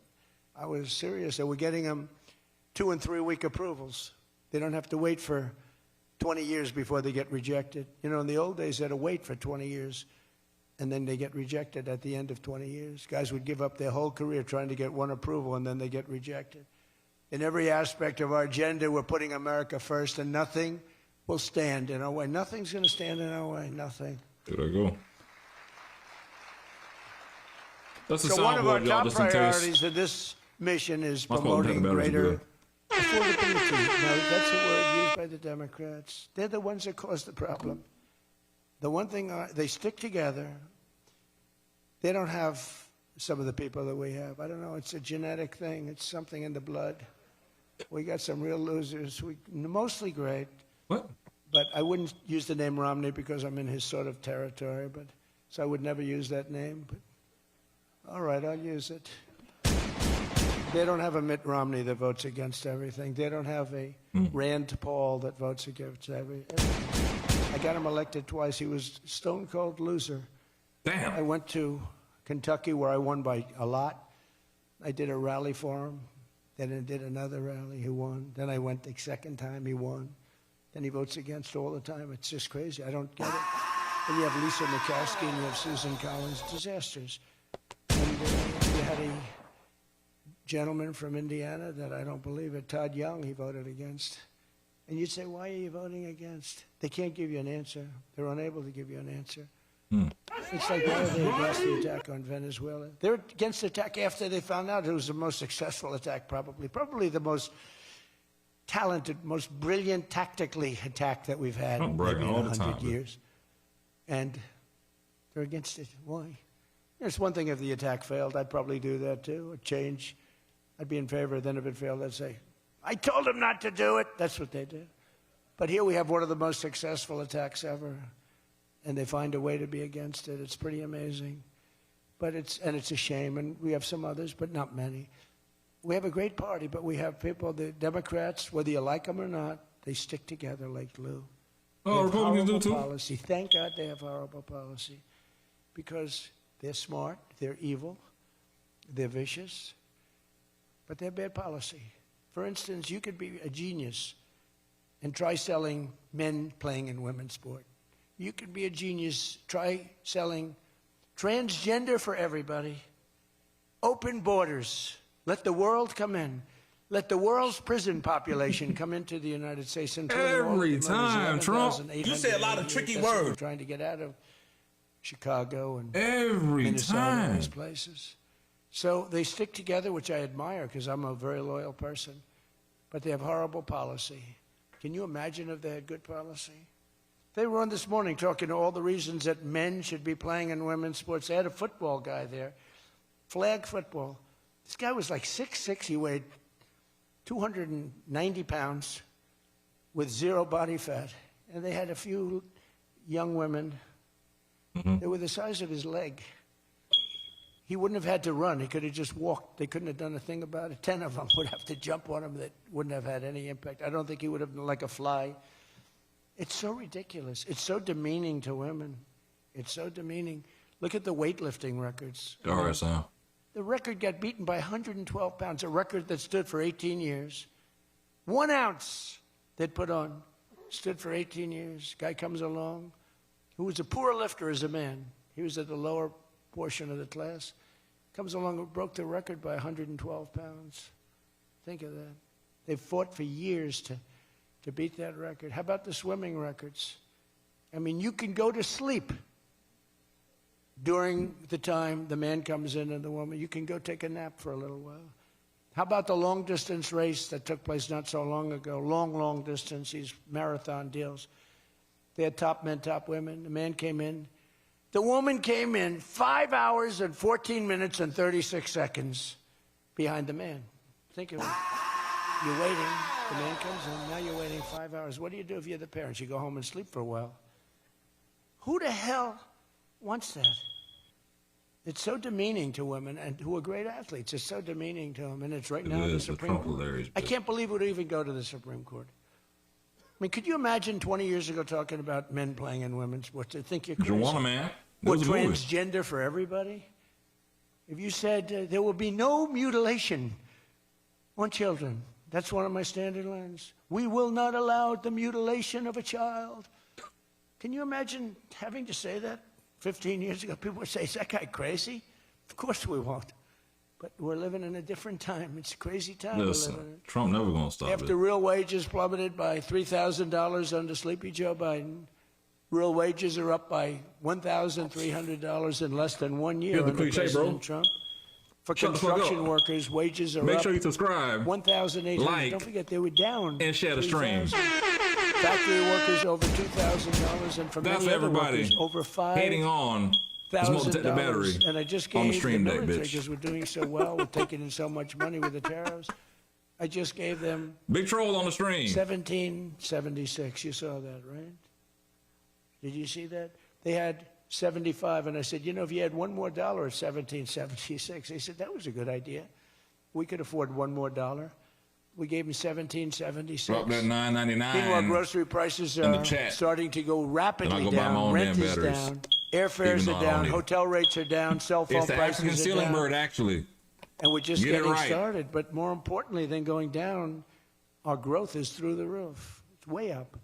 I was serious. They were getting them 2- and 3-week approvals. They don't have to wait for 20 years before they get rejected. You know, in the old days, they had to wait for 20 years, and then they get rejected at the end of 20 years. Guys would give up their whole career trying to get one approval, and then they get rejected. In every aspect of our agenda, we're putting America first, and nothing will stand in our way. Nothing's going to stand in our way. Nothing. There I go. That's the So one of our soundboard, y'all, top just in case. priorities of this mission is My fault, promoting the batteries are greater good. affordability. No, that's a word used by the Democrats. They're the ones that cause the problem. The one thing, they stick together. They don't have some of the people that we have. I don't know. It's a genetic thing. It's something in the blood. We got some real losers. Mostly great. What? But I wouldn't use the name Romney because I'm in his sort of territory. So I would never use that name. But all right, I'll use it. They don't have a Mitt Romney that votes against everything. They don't have a Rand Paul that votes against everything. I got him elected twice. He was a stone cold loser. Damn. I went to Kentucky where I won by a lot. I did a rally for him. Then I did another rally. He won. Then I went the second time. He won. Then he votes against all the time. It's just crazy. I don't get it. And you have Lisa Murkowski and you have Susan Collins. Disasters. And you had a gentleman from Indiana that I don't believe it, Todd Young, he voted against. And you'd say, why are you voting against? They can't give you an answer. They're unable to give you an answer. It's like, why are they against the attack on Venezuela? They're against the attack after they found out it was the most successful attack, probably the most talented, most brilliant tactically attack that we've had I'm maybe bragging in all the 100 time, years. And they're against it. Why? It's one thing if the attack failed. I'd probably do that too. A change. I'd be in favor. Then if it failed, I'd say, I told them not to do it. That's what they do. But here we have one of the most successful attacks ever. And they find a way to be against it. It's pretty amazing. But it's a shame. And we have some others, but not many. We have a great party, but we have people, the Democrats, whether you like them or not, they stick together like glue. Oh, Republicans do too? Policy. Thank God they have horrible policy. Because they're smart, they're evil, they're vicious, but they're bad policy. For instance, you could be a genius and try selling men playing in women's sport. You could be a genius, try Transgender for everybody. Open borders. Let the world come in. Let the world's prison population come into the United States. Every time, Trump. You say a lot of tricky words. Trying to get out of Chicago and Every Minnesota and time. these places. So they stick together, which I admire because I'm a very loyal person. But they have horrible policy. Can you imagine if they had good policy? They were on this morning talking to all the reasons that men should be playing in women's sports. They had a football guy there, flag football. This guy was like 6'6". He weighed 290 pounds with zero body fat. And they had a few young women. They were the size of his leg. He wouldn't have had to run. He could have just walked. They couldn't have done a thing about it. 10 of them would have to jump on him that wouldn't have had any impact. I don't think he would have been like a fly. It's so ridiculous. It's so demeaning to women. It's so demeaning. Look at the weightlifting records. RSM. The record got beaten by 112 pounds, a record that stood for 18 years. 1 ounce they'd put on stood for 18 years. Guy comes along who was a poor lifter as a man. He was at the lower portion of the class. Comes along and broke the record by 112 pounds. Think of that. They've fought for years to beat that record. How about the swimming records? I mean, you can go to sleep during the time the man comes in and the woman. You can go take a nap for a little while. How about the long-distance race that took place not so long ago? Long distance, these marathon deals. They had top men, top women. The man came in. The woman came in 5 hours and 14 minutes and 36 seconds behind the man. Think of it. You're waiting. The man comes in. Now you're waiting 5 hours. What do you do if you're the parents? You go home and sleep for a while. Who the hell wants that? It's so demeaning to women and who are great athletes. It's so demeaning to them, and it's right now in the Supreme Court. I can't believe it would even go to the Supreme Court. I mean, could you imagine 20 years ago talking about men playing in women's sports? I think you're crazy. You want a man? Or transgender for everybody? If you said there will be no mutilation on children, that's one of my standard lines. We will not allow the mutilation of a child. Can you imagine having to say that 15 years ago? People would say, is that guy crazy? Of course we won't. But we're living in a different time. It's a crazy time. Listen, we're living in. Trump never going to stop After real wages plummeted by $3,000 under Sleepy Joe Biden, real wages are up by $1,300 in less than 1 year under President Trump. For construction workers, wages are up. Make sure you subscribe. $1,800. Like, don't forget, they were down. And share the stream. Factory workers over $2,000, and for that's many for everybody other workers, over $5,000. hating on the battery. And I just on gave the stream deck, military, bitch. because we're doing so well, we're taking in so much money with the tariffs. I just gave them Big troll on the stream. 1776. You saw that, right? Did you see that? They had 75, and I said, you know, if you had $1 more dollar at 1776, they said that was a good idea. We could afford $1 more dollar. We gave them 1776. Drop that $9.99. Meanwhile, grocery prices are starting to go rapidly down. Rent is down. Airfares are down. Hotel rates are down. Cell phone prices are down. It's the African ceiling bird, actually. And we're just getting started. But more importantly than going down, our growth is through the roof. It's way up.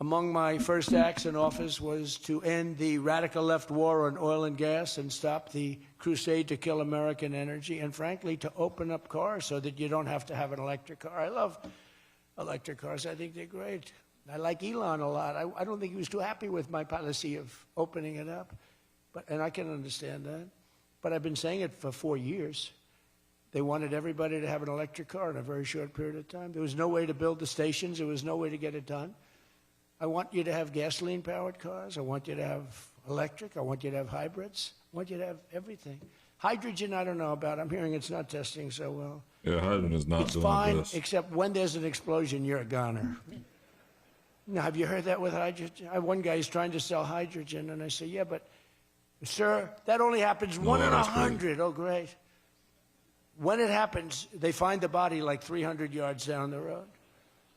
Among my first acts in office was to end the radical left war on oil and gas and stop the crusade to kill American energy, and frankly, to open up cars so that you don't have to have an electric car. I love electric cars. I think they're great. I like Elon a lot. I don't think he was too happy with my policy of opening it up, and I can understand that. But I've been saying it for 4 years. They wanted everybody to have an electric car in a very short period of time. There was no way to build the stations. There was no way to get it done. I want you to have gasoline-powered cars. I want you to have electric. I want you to have hybrids. I want you to have everything. Hydrogen, I don't know about. I'm hearing it's not testing so well. Yeah, hydrogen is not doing fine, this. Except when there's an explosion, you're a goner. Now, have you heard that with hydrogen? One guy is trying to sell hydrogen, and I say, yeah, but, sir, that only happens 1 in 100. Oh, great. When it happens, they find the body like 300 yards down the road.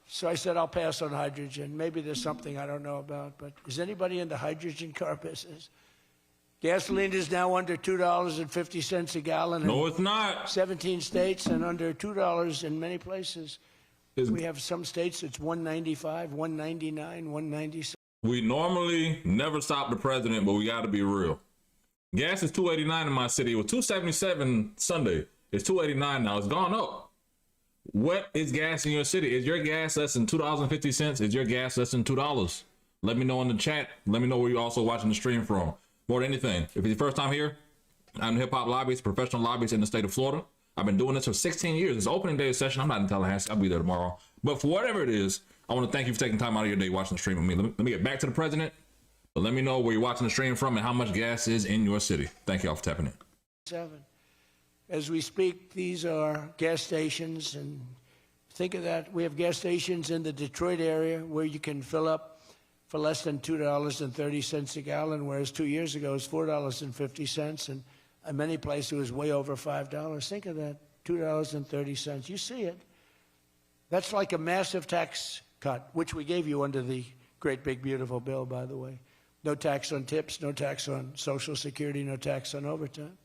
So I said, I'll pass on hydrogen. Maybe there's something I don't know about, but is anybody in the hydrogen car business? Gasoline is now under $2.50 a gallon. No, it's not. 17 states and under $2 in many places. We have some states it's $1.95, $1.99, $1.96. We normally never stop the president, but we got to be real. Gas is $2.89 in my city. It was $2.77 Sunday. It's $2.89 now. It's gone up. What is gas in your city? Is your gas less than $2.50? Is your gas less than $2? Let me know in the chat. Let me know where you're also watching the stream from. More than anything, if it's your first time here, I'm a hip-hop lobbyist, professional lobbyist in the state of Florida. I've been doing this for 16 years. It's opening day session. I'm not in Tallahassee. I'll be there tomorrow. But for whatever it is, I want to thank you for taking time out of your day watching the stream with me. Let me get back to the president, but let me know where you're watching the stream from and how much gas is in your city. Thank you all for tapping in. 7. As we speak, these are gas stations, and think of that. We have gas stations in the Detroit area where you can fill up for less than $2.30 a gallon, whereas 2 years ago it was $4.50, and in many places it was way over $5. Think of that, $2.30. You see it. That's like a massive tax cut, which we gave you under the great big beautiful bill, by the way. No tax on tips, no tax on Social Security, no tax on overtime.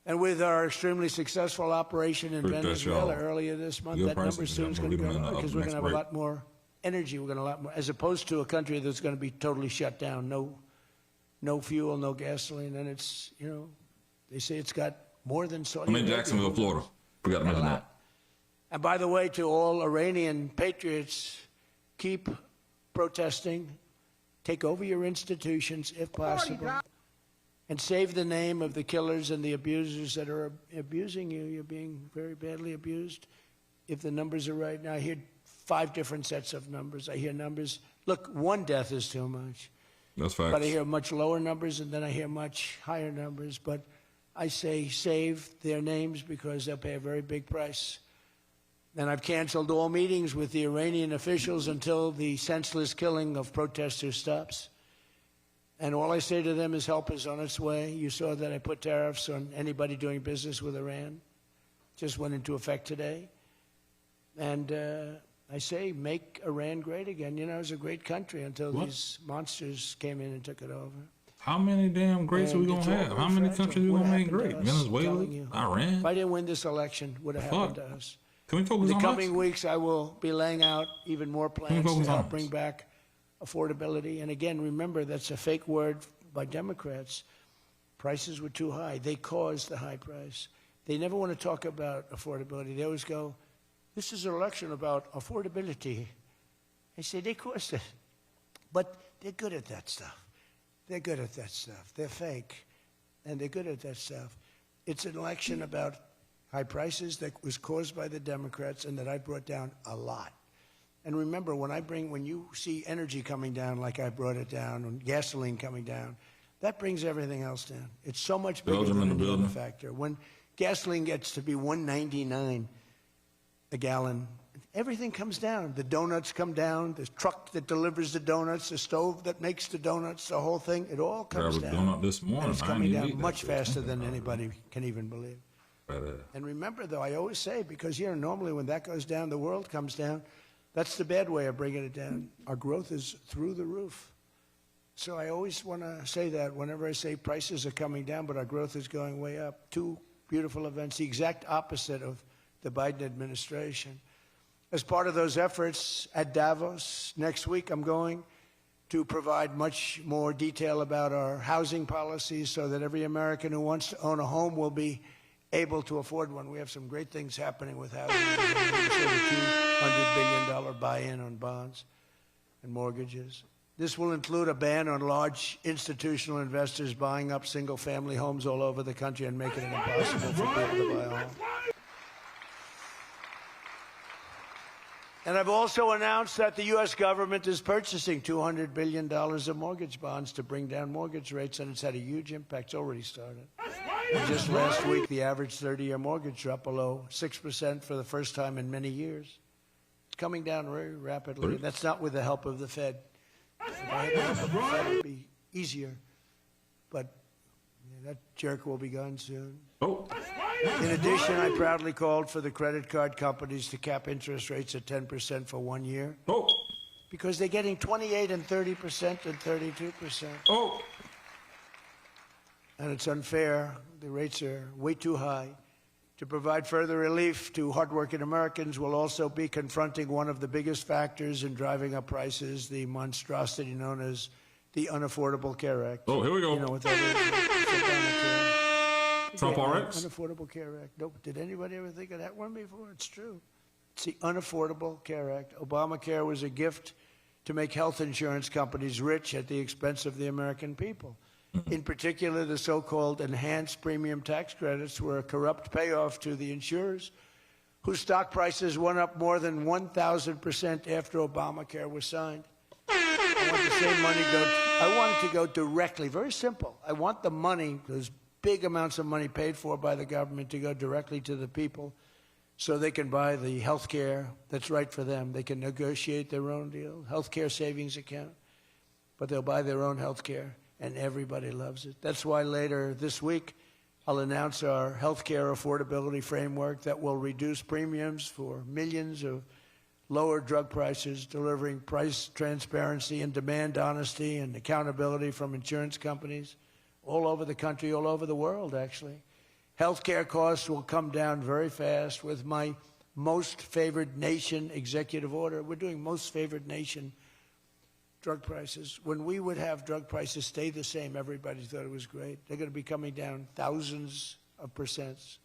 And with our extremely successful operation in Venezuela earlier this month, that number soon is going to go up because we're going to have a lot more energy. We're going to have a lot more, as opposed to a country that's going to be totally shut down, no fuel, no gasoline, and it's, you know, they say it's got more than Saudi Arabia. I'm in Jacksonville, Florida. Forgot to mention that. And by the way, to all Iranian patriots, keep protesting, take over your institutions if possible, and save the name of the killers and the abusers that are abusing you. You're being very badly abused. If the numbers are right, now I hear 5 different sets of numbers. I hear numbers. Look, 1 death is too much. That's facts. But I hear much lower numbers, and then I hear much higher numbers. But I say save their names because they'll pay a very big price. And I've canceled all meetings with the Iranian officials until the senseless killing of protesters stops. And all I say to them is help is on its way. You saw that I put tariffs on anybody doing business with Iran. Just went into effect today. And I say make Iran great again. You know, it was a great country until these monsters came in and took it over. How many damn greats are we going to have? How many countries are we going to make great? Venezuela? Iran? If I didn't win this election, what would have happened to us? Can we focus on In the coming weeks, I will be laying out even more plans to help bring back affordability. And again, remember, that's a fake word by Democrats. Prices were too high. They caused the high price. They never want to talk about affordability. They always go, this is an election about affordability. I say, they caused it. But they're good at that stuff. They're good at that stuff. They're fake, and they're good at that stuff. It's an election about high prices that was caused by the Democrats and that I brought down a lot. And remember, when you see energy coming down like I brought it down, and gasoline coming down, that brings everything else down. It's so much bigger than a human factor. When gasoline gets to be $1.99 a gallon, everything comes down. The donuts come down, the truck that delivers the donuts, the stove that makes the donuts, the whole thing, it all comes down. Donut this morning. And it's coming down much faster than anybody can even believe. And remember, though, I always say, because, you know, normally when that goes down, the world comes down. That's the bad way of bringing it down. Our growth is through the roof. So I always want to say that whenever I say prices are coming down, but our growth is going way up. 2 beautiful events, the exact opposite of the Biden administration. As part of those efforts at Davos next week, I'm going to provide much more detail about our housing policies so that every American who wants to own a home will be able to afford one. We have some great things happening with housing. $200 billion buy-in on bonds and mortgages. This will include a ban on large institutional investors buying up single-family homes all over the country and making it impossible for people to buy a home. And I've also announced that the U.S. government is purchasing $200 billion of mortgage bonds to bring down mortgage rates, and it's had a huge impact. It's already started. And just last week, the average 30-year mortgage dropped below 6% for the first time in many years. It's coming down very rapidly. That's not with the help of the Fed. If I had the help of the Fed, it would be easier. But that jerk will be gone soon. In addition, I proudly called for the credit card companies to cap interest rates at 10% for 1 year. Because they're getting 28 and 30% and 32%. And it's unfair. The rates are way too high. To provide further relief to hardworking Americans, we'll also be confronting one of the biggest factors in driving up prices, the monstrosity known as the Unaffordable Care Act. Here we go. You know what that is? Trump again, RX? Unaffordable Care Act. Nope. Did anybody ever think of that one before? It's true. It's the Unaffordable Care Act. Obamacare was a gift to make health insurance companies rich at the expense of the American people. In particular, the so-called enhanced premium tax credits were a corrupt payoff to the insurers, whose stock prices went up more than 1,000% after Obamacare was signed. I want the same money I want it to go directly. Very simple. I want the money, those big amounts of money paid for by the government, to go directly to the people so they can buy the health care that's right for them. They can negotiate their own deal, health care savings account, but they'll buy their own health care, and everybody loves it. That's why later this week, I'll announce our health care affordability framework that will reduce premiums for millions of lower drug prices, delivering price transparency and demand honesty and accountability from insurance companies all over the country, all over the world, actually. Healthcare costs will come down very fast with my most favored nation executive order. We're doing most favored nation drug prices. When we would have drug prices stay the same, everybody thought it was great. They're going to be coming down thousands of percents.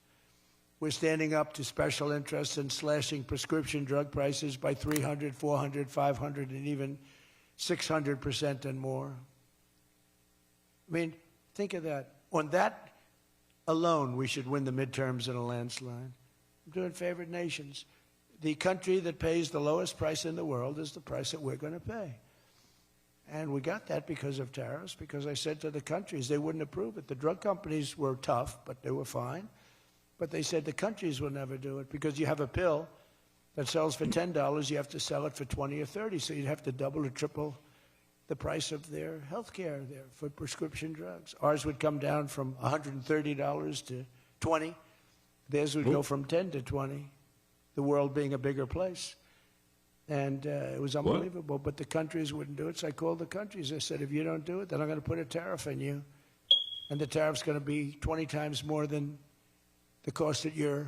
We're standing up to special interests and slashing prescription drug prices by 300, 400, 500, and even 600% and more. I mean, think of that. On that alone, we should win the midterms in a landslide. I'm doing favored nations. The country that pays the lowest price in the world is the price that we're going to pay. And we got that because of tariffs, because I said to the countries they wouldn't approve it. The drug companies were tough, but they were fine. But they said the countries will never do it because you have a pill that sells for $10, you have to sell it for 20 or 30, so you'd have to double or triple the price of their health care there for prescription drugs. Ours would come down from $130 to $20. Theirs would go from 10 to 20, the world being a bigger place. And it was unbelievable, but the countries wouldn't do it, so I called the countries. I said, if you don't do it, then I'm going to put a tariff on you. And the tariff's going to be 20 times more than the cost that you're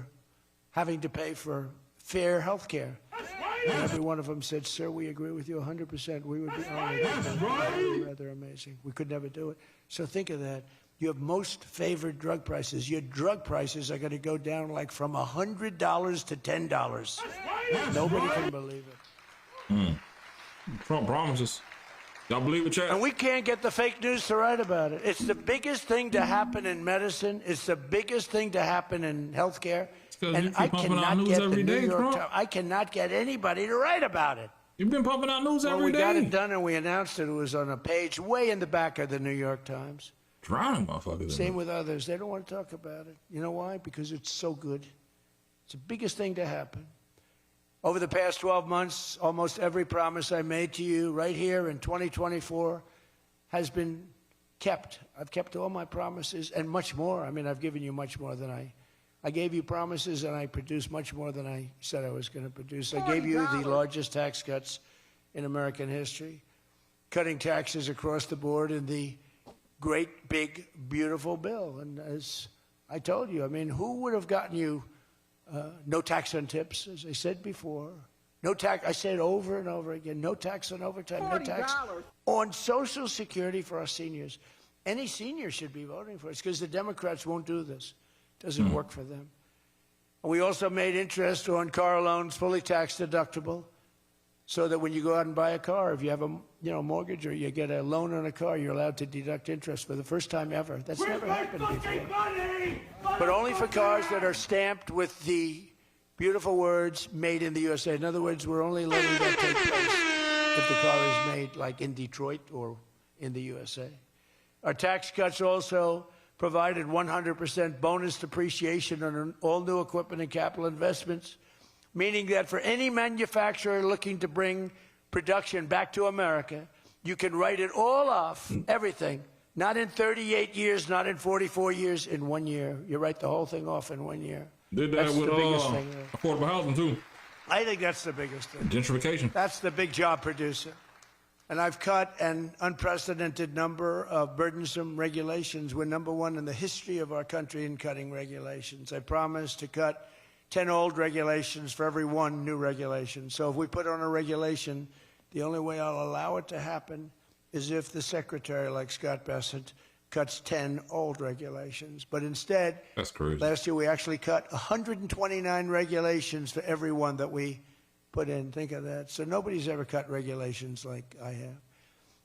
having to pay for fair health care. And every one of them said, sir, we agree with you 100%. We would be honored. Rather amazing. We could never do it. So think of that. You have most favored drug prices. Your drug prices are going to go down like from $100 to $10. Nobody can believe it. Trump promises. Y'all believe it, Chad? And we can't get the fake news to write about it. It's the biggest thing to happen in medicine. It's the biggest thing to happen in healthcare. And I cannot get the New York Times. I cannot get anybody to write about it. You've been pumping out news every day. We got it done and we announced it. It was on a page way in the back of the New York Times. Drowning motherfuckers. Same with others. They don't want to talk about it. You know why? Because it's so good. It's the biggest thing to happen. Over the past 12 months, almost every promise I made to you right here in 2024 has been kept. I've kept all my promises and much more. I mean, I've given you much more than I gave you promises, and I produced much more than I said I was going to produce. I gave you the largest tax cuts in American history, cutting taxes across the board in the great, big, beautiful bill. And as I told you, I mean, who would have gotten you no tax on tips, as I said before. No tax, I said over and over again, no tax on overtime, no tax on Social Security for our seniors. Any senior should be voting for us because the Democrats won't do this. It doesn't work for them. And we also made interest on car loans fully tax deductible so that when you go out and buy a car, if you have a mortgage or you get a loan on a car, you're allowed to deduct interest for the first time ever. That's never happened before. But only for cars that are stamped with the beautiful words, made in the USA. In other words, we're only letting that take place if the car is made like in Detroit or in the USA. Our tax cuts also provided 100% bonus depreciation on all new equipment and capital investments, meaning that for any manufacturer looking to bring production back to America, you can write it all off, everything. Not in 38 years, not in 44 years, in 1 year. You write the whole thing off in 1 year. Did that with affordable housing, too. I think that's the biggest thing. Gentrification. That's the big job producer. And I've cut an unprecedented number of burdensome regulations. We're number one in the history of our country in cutting regulations. I promised to cut 10 old regulations for every one new regulation. So if we put on a regulation, the only way I'll allow it to happen is if the secretary, like Scott Bessent, cuts 10 old regulations. But instead, That's crazy. last year we actually cut 129 regulations for every one that we put in. Think of that. So nobody's ever cut regulations like I have.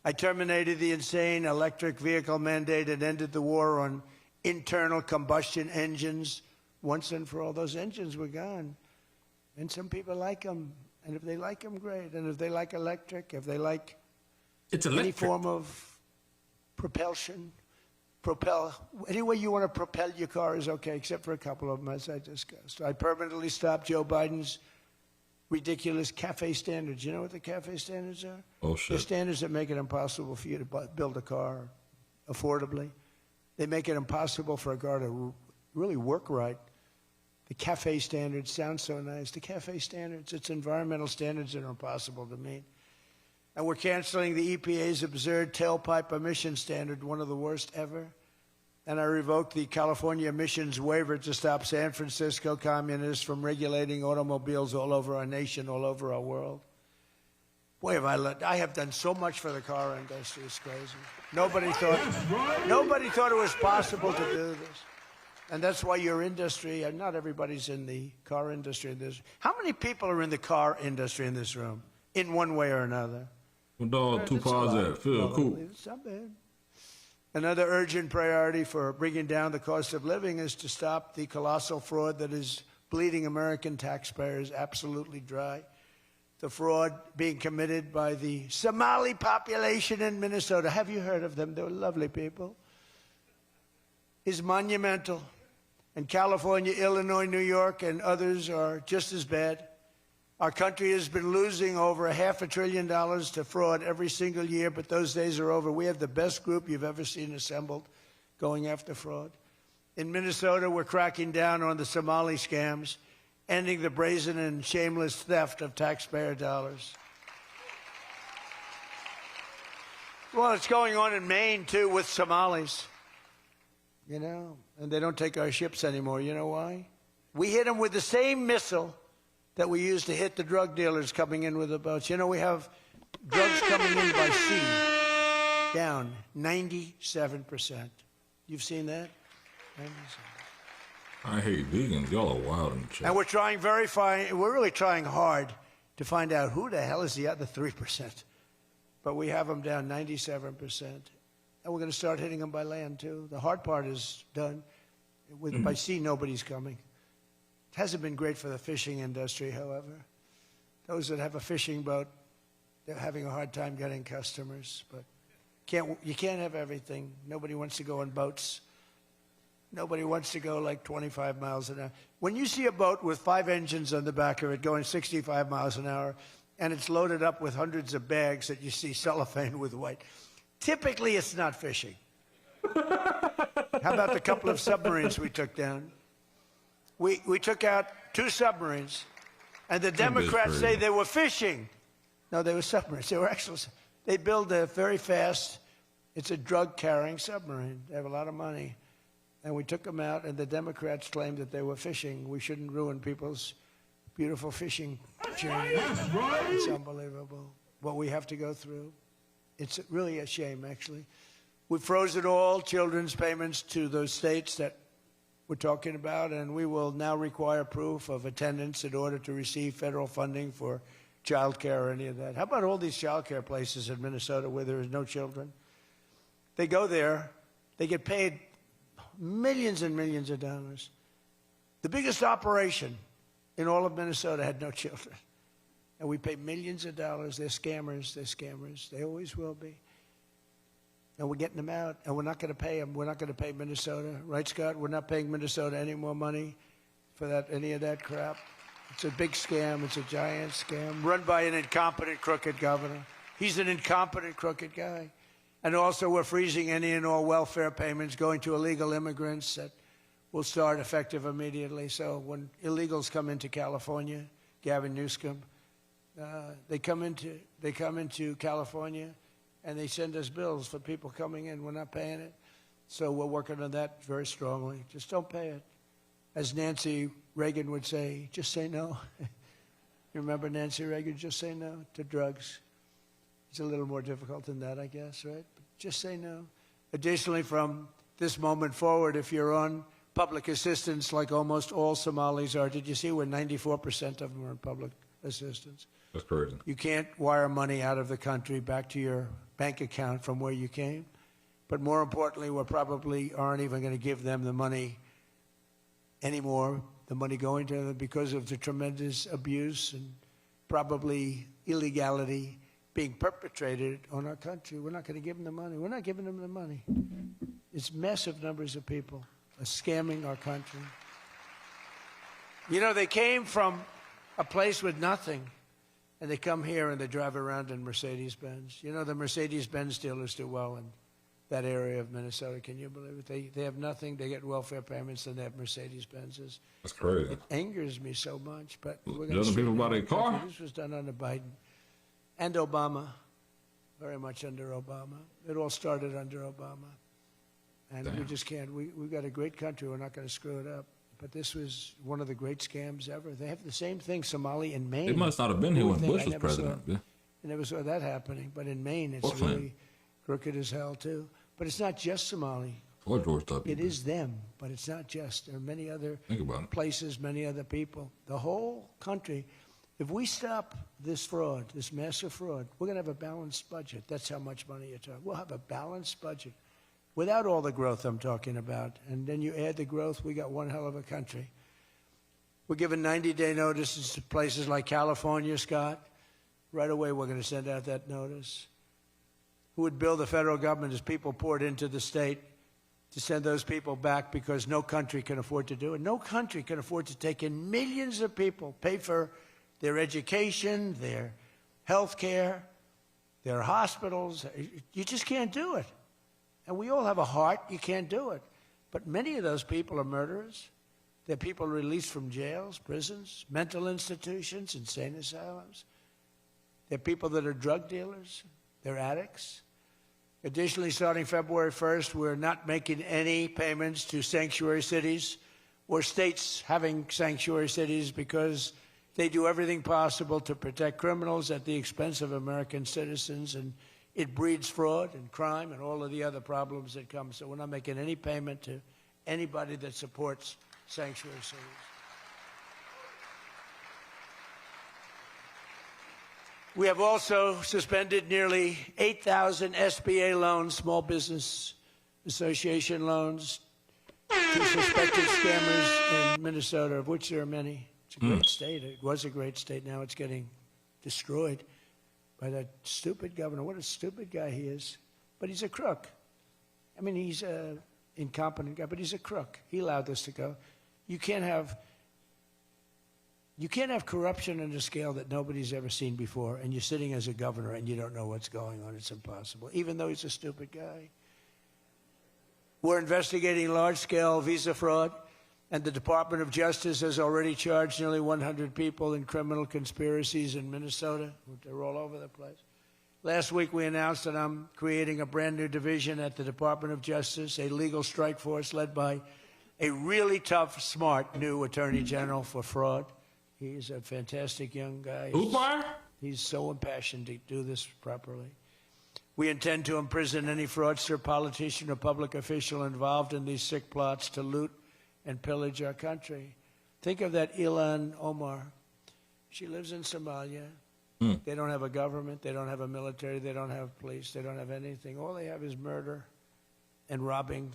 I terminated the insane electric vehicle mandate and ended the war on internal combustion engines. Once and for all, those engines were gone. And some people like them. And if they like them, great. And if they like electric, if they like any form of propulsion, any way you want to propel your car is okay, except for a couple of them, as I discussed. I permanently stopped Joe Biden's ridiculous CAFE standards. You know what the CAFE standards are? Oh, shit. They're standards that make it impossible for you to build a car affordably. They make it impossible for a car to really work right. The CAFE standards sound so nice. The CAFE standards, it's environmental standards that are impossible to meet. And we're canceling the EPA's absurd tailpipe emission standard, one of the worst ever. And I revoked the California emissions waiver to stop San Francisco communists from regulating automobiles all over our nation, all over our world. Boy, I have done so much for the car industry. It's crazy. Nobody thought it was possible to do this. And that's why your industry, and not everybody's in the car industry. How many people are in the car industry in this room, in one way or another? Well, dog, two paws at Phil, cool. It's not bad. Another urgent priority for bringing down the cost of living is to stop the colossal fraud that is bleeding American taxpayers absolutely dry. The fraud being committed by the Somali population in Minnesota. Have you heard of them? They're lovely people. Is monumental. And California, Illinois, New York, and others are just as bad. Our country has been losing over $500 billion to fraud every single year, but those days are over. We have the best group you've ever seen assembled going after fraud. In Minnesota, we're cracking down on the Somali scams, ending the brazen and shameless theft of taxpayer dollars. Well, it's going on in Maine, too, with Somalis. You know, and they don't take our ships anymore. You know why? We hit them with the same missile that we used to hit the drug dealers coming in with the boats. You know, we have drugs coming in by sea down 97%. You've seen that? 97%. I hate vegans. Y'all are wild in the chat. And we're trying we're really trying hard to find out who the hell is the other 3%. But we have them down 97%. And we're going to start hitting them by land, too. The hard part is done. By sea, nobody's coming. It hasn't been great for the fishing industry, however. Those that have a fishing boat, they're having a hard time getting customers. But you can't have everything. Nobody wants to go on boats. Nobody wants to go like 25 miles an hour. When you see a boat with 5 engines on the back of it going 65 miles an hour, and it's loaded up with hundreds of bags that you see cellophane with white, typically it's not fishing. How about the couple of submarines we took down? We took out 2 submarines, and the Democrats say they were fishing. No, they were submarines. They were actually, they build a very fast, it's a drug-carrying submarine. They have a lot of money. And we took them out, and the Democrats claimed that they were fishing. We shouldn't ruin people's beautiful fishing journey. It's unbelievable what we have to go through. It's really a shame, actually. We froze it all, children's payments to those states that we're talking about, and we will now require proof of attendance in order to receive federal funding for child care or any of that. How about all these child care places in Minnesota where there is no children? They go there, they get paid millions and millions of dollars. The biggest operation in all of Minnesota had no children. And we pay millions of dollars. They're scammers. They're scammers. They always will be. And we're getting them out, and we're not going to pay them. We're not going to pay Minnesota. Right, Scott? We're not paying Minnesota any more money for any of that crap. It's a big scam. It's a giant scam run by an incompetent, crooked governor. He's an incompetent, crooked guy. And also, we're freezing any and all welfare payments going to illegal immigrants that will start effective immediately. So when illegals come into California, Gavin Newsom, they come into California, and they send us bills for people coming in. We're not paying it. So we're working on that very strongly. Just don't pay it. As Nancy Reagan would say, just say no. You remember Nancy Reagan? Just say no to drugs. It's a little more difficult than that, I guess, right? But just say no. Additionally, from this moment forward, if you're on public assistance, like almost all Somalis are, did you see where 94% of them are on public assistance? That's crazy. You can't wire money out of the country back to your bank account from where you came. But more importantly, we probably aren't even going to give them the money anymore, the money going to them, because of the tremendous abuse and probably illegality being perpetrated on our country. We're not going to give them the money. We're not giving them the money. It's massive numbers of people are scamming our country. You know, they came from a place with nothing, and they come here and they drive around in Mercedes-Benz. You know, the Mercedes-Benz dealers do well in that area of Minnesota. Can you believe it? They have nothing. They get welfare payments, and they have Mercedes-Benzes. That's crazy. It angers me so much. But we're going Doesn't people buy their car? This was done under Biden and Obama, very much under Obama. It all started under Obama. And we just can't. We've got a great country. We're not going to screw it up. But this was one of the great scams ever. They have the same thing, Somali in Maine. It must not have been here when Bush was president. I never saw that happening. But in Maine, it's really crooked as hell, too. But it's not just Somali. Or George W. It is them, but it's not just. There are many other places, many other people. The whole country, if we stop this fraud, this massive fraud, we're going to have a balanced budget. That's how much money you're talking. We'll have a balanced budget without all the growth I'm talking about. And then you add the growth, we got one hell of a country. We're giving 90-day notices to places like California, Scott. Right away, we're going to send out that notice. Who would bill the federal government as people poured into the state to send those people back, because no country can afford to do it. No country can afford to take in millions of people, pay for their education, their health care, their hospitals. You just can't do it. And we all have a heart. You can't do it. But many of those people are murderers. They're people released from jails, prisons, mental institutions, insane asylums. They're people that are drug dealers. They're addicts. Additionally, starting February 1st, we're not making any payments to sanctuary cities or states having sanctuary cities, because they do everything possible to protect criminals at the expense of American citizens, and it breeds fraud and crime and all of the other problems that come. So we're not making any payment to anybody that supports sanctuary cities. We have also suspended nearly 8,000 SBA loans, Small Business Association loans, to suspected scammers in Minnesota, of which there are many. It's a great state. It was a great state. Now it's getting destroyed by that stupid governor. What a stupid guy he is. But he's a crook. I mean, he's an incompetent guy, but he's a crook. He allowed this to go. You can't have corruption on a scale that nobody's ever seen before, and you're sitting as a governor and you don't know what's going on. It's impossible, even though he's a stupid guy. We're investigating large-scale visa fraud, and the Department of Justice has already charged nearly 100 people in criminal conspiracies in Minnesota. They're all over the place. Last week, we announced that I'm creating a brand-new division at the Department of Justice, a legal strike force led by a really tough, smart new Attorney General for fraud. He's a fantastic young guy. He's so impassioned to do this properly. We intend to imprison any fraudster, politician, or public official involved in these sick plots to loot and pillage our country. Think of that Ilhan Omar. She lives in Somalia. They don't have a government. They don't have a military. They don't have police. They don't have anything. All they have is murder and robbing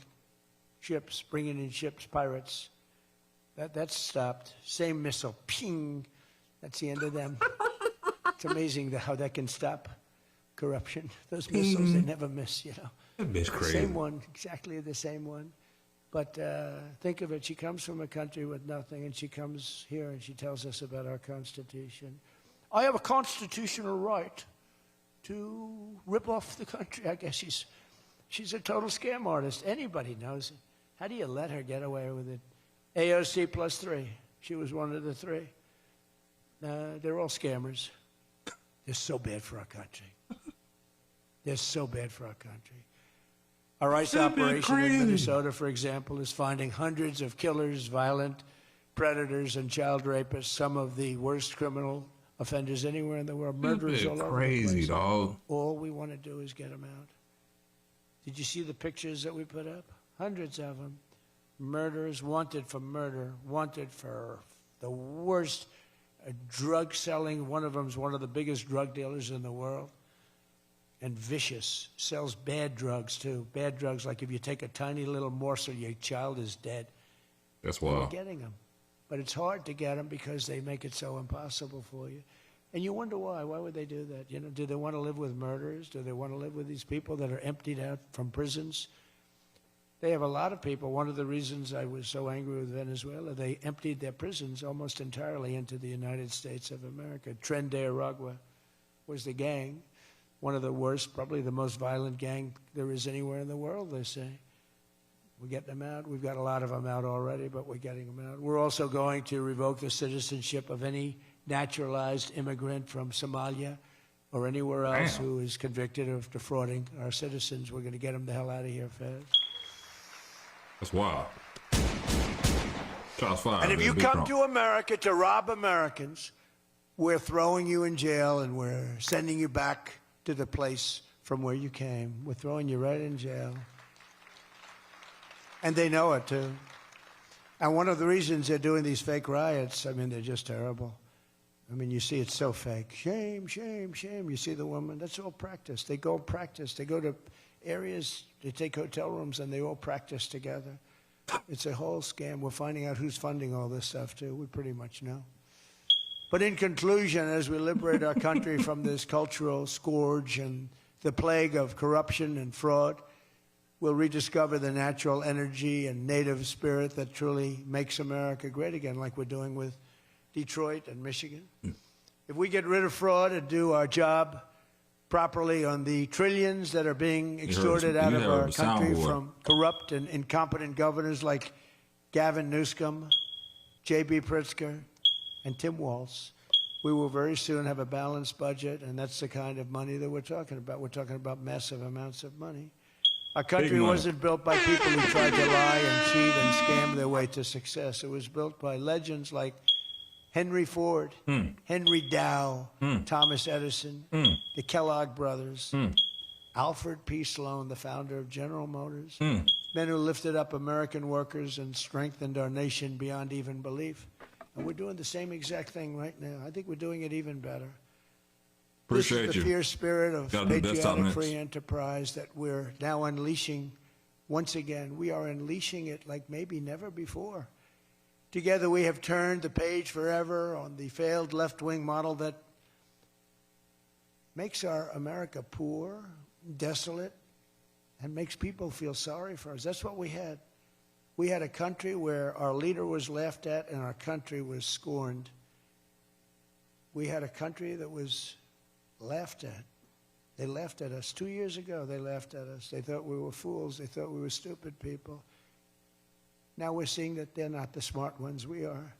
ships, bringing in ships, pirates. That's stopped. Same missile, ping. That's the end of them. It's amazing how that can stop corruption. Those missiles, they never miss, you know. That bitch crazy. Same one, exactly the same one. But think of it. She comes from a country with nothing, and she comes here and she tells us about our Constitution. I have a constitutional right to rip off the country. I guess she's a total scam artist. Anybody knows it. How do you let her get away with it? AOC +3. She was one of the three. They're all scammers. They're so bad for our country. They're so bad for our country. Our ICE operation in Minnesota, for example, is finding hundreds of killers, violent predators, and child rapists, some of the worst criminal offenders anywhere in the world, murderers all over the place. Crazy, dog. All we want to do is get them out. Did you see the pictures that we put up? Hundreds of them. Murderers, wanted for murder, wanted for the worst drug selling. One of them's one of the biggest drug dealers in the world. And vicious, sells bad drugs too. Bad drugs, like if you take a tiny little morsel, your child is dead. That's We're wild. getting them. But it's hard to get them because they make it so impossible for you. And you wonder why. Why would they do that? You know, do they want to live with murderers? Do they want to live with these people that are emptied out from prisons? They have a lot of people. One of the reasons I was so angry with Venezuela, they emptied their prisons almost entirely into the United States of America. Tren de Aragua was the gang, one of the worst, probably the most violent gang there is anywhere in the world, they say. We're getting them out. We've got a lot of them out already, but we're getting them out. We're also going to revoke the citizenship of any naturalized immigrant from Somalia or anywhere else who is convicted of defrauding our citizens. We're going to get them the hell out of here fast. That's wild. Shots fired. And if man. you Big come Trump. to America to rob Americans, we're throwing you in jail and we're sending you back to the place from where you came. We're throwing you right in jail. And they know it, too. And one of the reasons they're doing these fake riots, I mean, they're just terrible. I mean, you see it's so fake. Shame, shame, shame. You see the woman. That's all practice. They go practice. They go to areas, they take hotel rooms, and they all practice together. It's a whole scam. We're finding out who's funding all this stuff, too. We pretty much know. But in conclusion, as we liberate our country from this cultural scourge and the plague of corruption and fraud, we'll rediscover the natural energy and native spirit that truly makes America great again, like we're doing with Detroit and Michigan. If we get rid of fraud and do our job properly on the trillions that are being extorted out of our country from corrupt and incompetent governors like Gavin Newsom, J.B. Pritzker, and Tim Walz, we will very soon have a balanced budget, and that's the kind of money that we're talking about. We're talking about massive amounts of money. Our country wasn't built by people who tried to lie and cheat and scam their way to success. It was built by legends like Henry Ford, Henry Dow, Thomas Edison, the Kellogg brothers, Alfred P. Sloan, the founder of General Motors, men who lifted up American workers and strengthened our nation beyond even belief. And we're doing the same exact thing right now. I think we're doing it even better. Appreciate this is the fierce spirit of Gotta do patriotic free enterprise that we're now unleashing once again. We are unleashing it like maybe never before. Together we have turned the page forever on the failed left-wing model that makes our America poor, desolate, and makes people feel sorry for us. That's what we had. We had a country where our leader was laughed at and our country was scorned. We had a country that was laughed at. They laughed at us. 2 years ago, they laughed at us. They thought we were fools. They thought we were stupid people. Now we're seeing that they're not the smart ones. We are.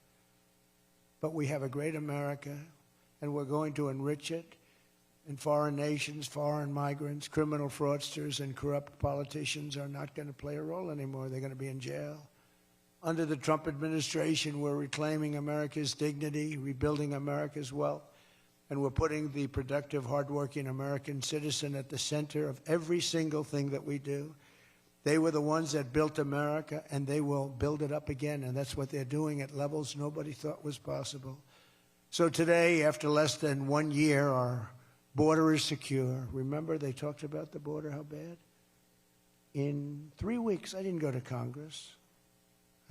But we have a great America, and we're going to enrich it. And foreign nations, foreign migrants, criminal fraudsters, and corrupt politicians are not going to play a role anymore. They're going to be in jail. Under the Trump administration, we're reclaiming America's dignity, rebuilding America's wealth, and we're putting the productive, hardworking American citizen at the center of every single thing that we do. They were the ones that built America, and they will build it up again, and that's what they're doing at levels nobody thought was possible. So today, after less than 1 year, our border is secure. Remember, they talked about the border, how bad? In 3 weeks, I didn't go to Congress.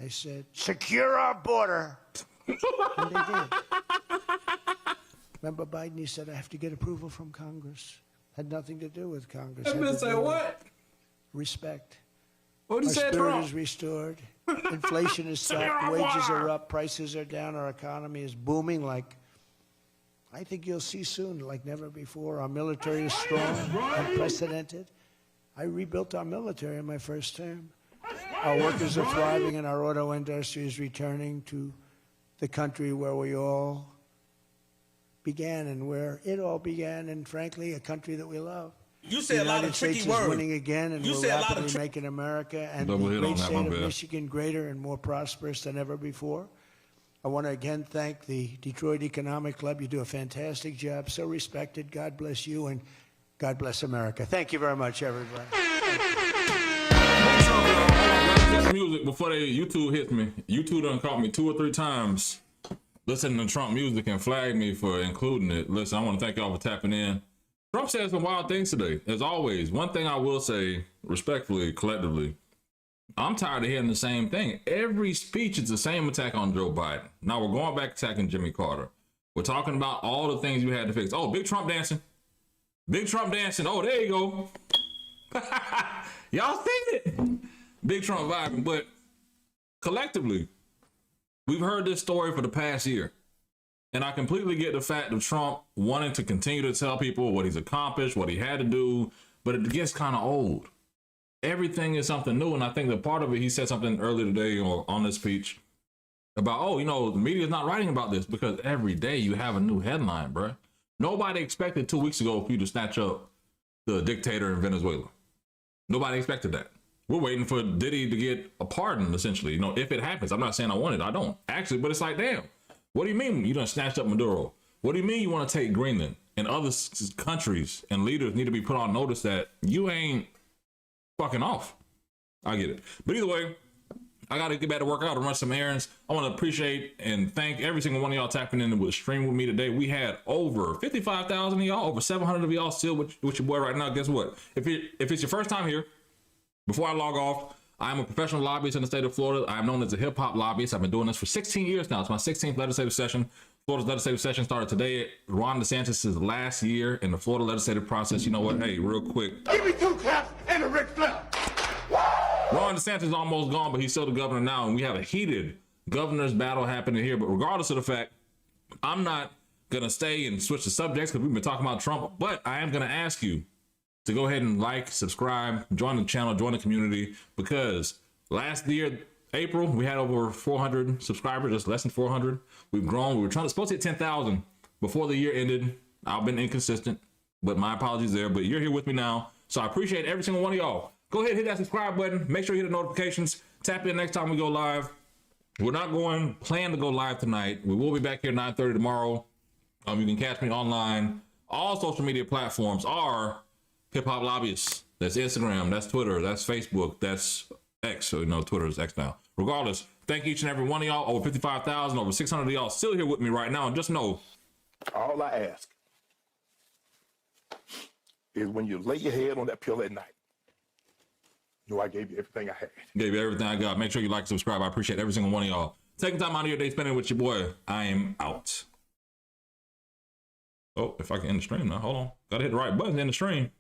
I said, secure our border. And they did. Remember Biden, he said, I have to get approval from Congress. Had nothing to do with Congress. That bitch said what? Respect. What did he say, Our spirit Trump? is restored. Inflation is stopped. Wages are up. Prices are down. Our economy is booming like I think you'll see soon, like never before. Our military is strong, unprecedented. I rebuilt our military in my first term. Our workers are thriving, and our auto industry is returning to the country where we all began and where it all began, and frankly, a country that we love. You say a lot of tricky States words. is winning again, and we're rapidly making America and the great state of Michigan greater and more prosperous than ever before. I want to again thank the Detroit Economic Club. You do a fantastic job, so respected. God bless you, and God bless America. Thank you very much, everybody. Thank you. Hold on, music before YouTube hits me. YouTube done caught me 2 or 3 times listening to Trump music and flagged me for including it. Listen, I want to thank y'all for tapping in. Trump said some wild things today. As always, one thing I will say respectfully, collectively, I'm tired of hearing the same thing. Every speech is the same attack on Joe Biden. Now we're going back attacking Jimmy Carter. We're talking about all the things you had to fix. Oh, big Trump dancing. Big Trump dancing. Oh, there you go. Y'all seen it. Big Trump vibing. But collectively, we've heard this story for the past year. And I completely get the fact of Trump wanting to continue to tell people what he's accomplished, what he had to do, but it gets kind of old. Everything is something new. And I think that part of it, he said something earlier today on this speech about, oh, you know, the media's not writing about this because every day you have a new headline, bruh. Nobody expected 2 weeks ago for you to snatch up the dictator in Venezuela. Nobody expected that. We're waiting for Diddy to get a pardon, essentially. You know, if it happens. I'm not saying I want it. I don't. Actually, but it's like, damn. What do you mean you done snatched up Maduro? What do you mean you want to take Greenland? And other countries and leaders need to be put on notice that you ain't fucking off. I get it. But either way, I got to get back to work out and run some errands. I want to appreciate and thank every single one of y'all tapping in with stream with me today. We had over 55,000 of y'all, over 700 of y'all still with your boy right now. Guess what? If it's your first time here, before I log off, I am a professional lobbyist in the state of Florida. I am known as a hip hop lobbyist. I've been doing this for 16 years now. It's my 16th legislative session. Florida's legislative session started today. Ron DeSantis' last year in the Florida legislative process. You know what? Hey, real quick. Give me 2 claps and a Ric Flair. Ron DeSantis is almost gone, but he's still the governor now, and we have a heated governor's battle happening here. But regardless of the fact, I'm not going to stay and switch the subjects because we've been talking about Trump, but I am going to ask you to go ahead and like, subscribe, join the channel, join the community, because last year, April, we had over 400 subscribers, just less than 400. We've grown. We were supposed to hit 10,000 before the year ended. I've been inconsistent, but my apologies there. But you're here with me now, so I appreciate every single one of y'all. Go ahead and hit that subscribe button. Make sure you hit the notifications. Tap in next time we go live. We're not plan to go live tonight. We will be back here 9:30 tomorrow. You can catch me online. All social media platforms are Hip Hop Lobbyists. That's Instagram, that's Twitter, that's Facebook, that's X. So, you know, Twitter is X now. Regardless, thank each and every one of y'all. Over 55,000, over 600 of y'all still here with me right now. And just know, all I ask is when you lay your head on that pillow at night, you know I gave you everything I had. Gave you everything I got. Make sure you like, subscribe. I appreciate every single one of y'all. Taking time out of your day, spending with your boy. I am out. Oh, if I can end the stream now. Hold on. Gotta hit the right button to end the stream.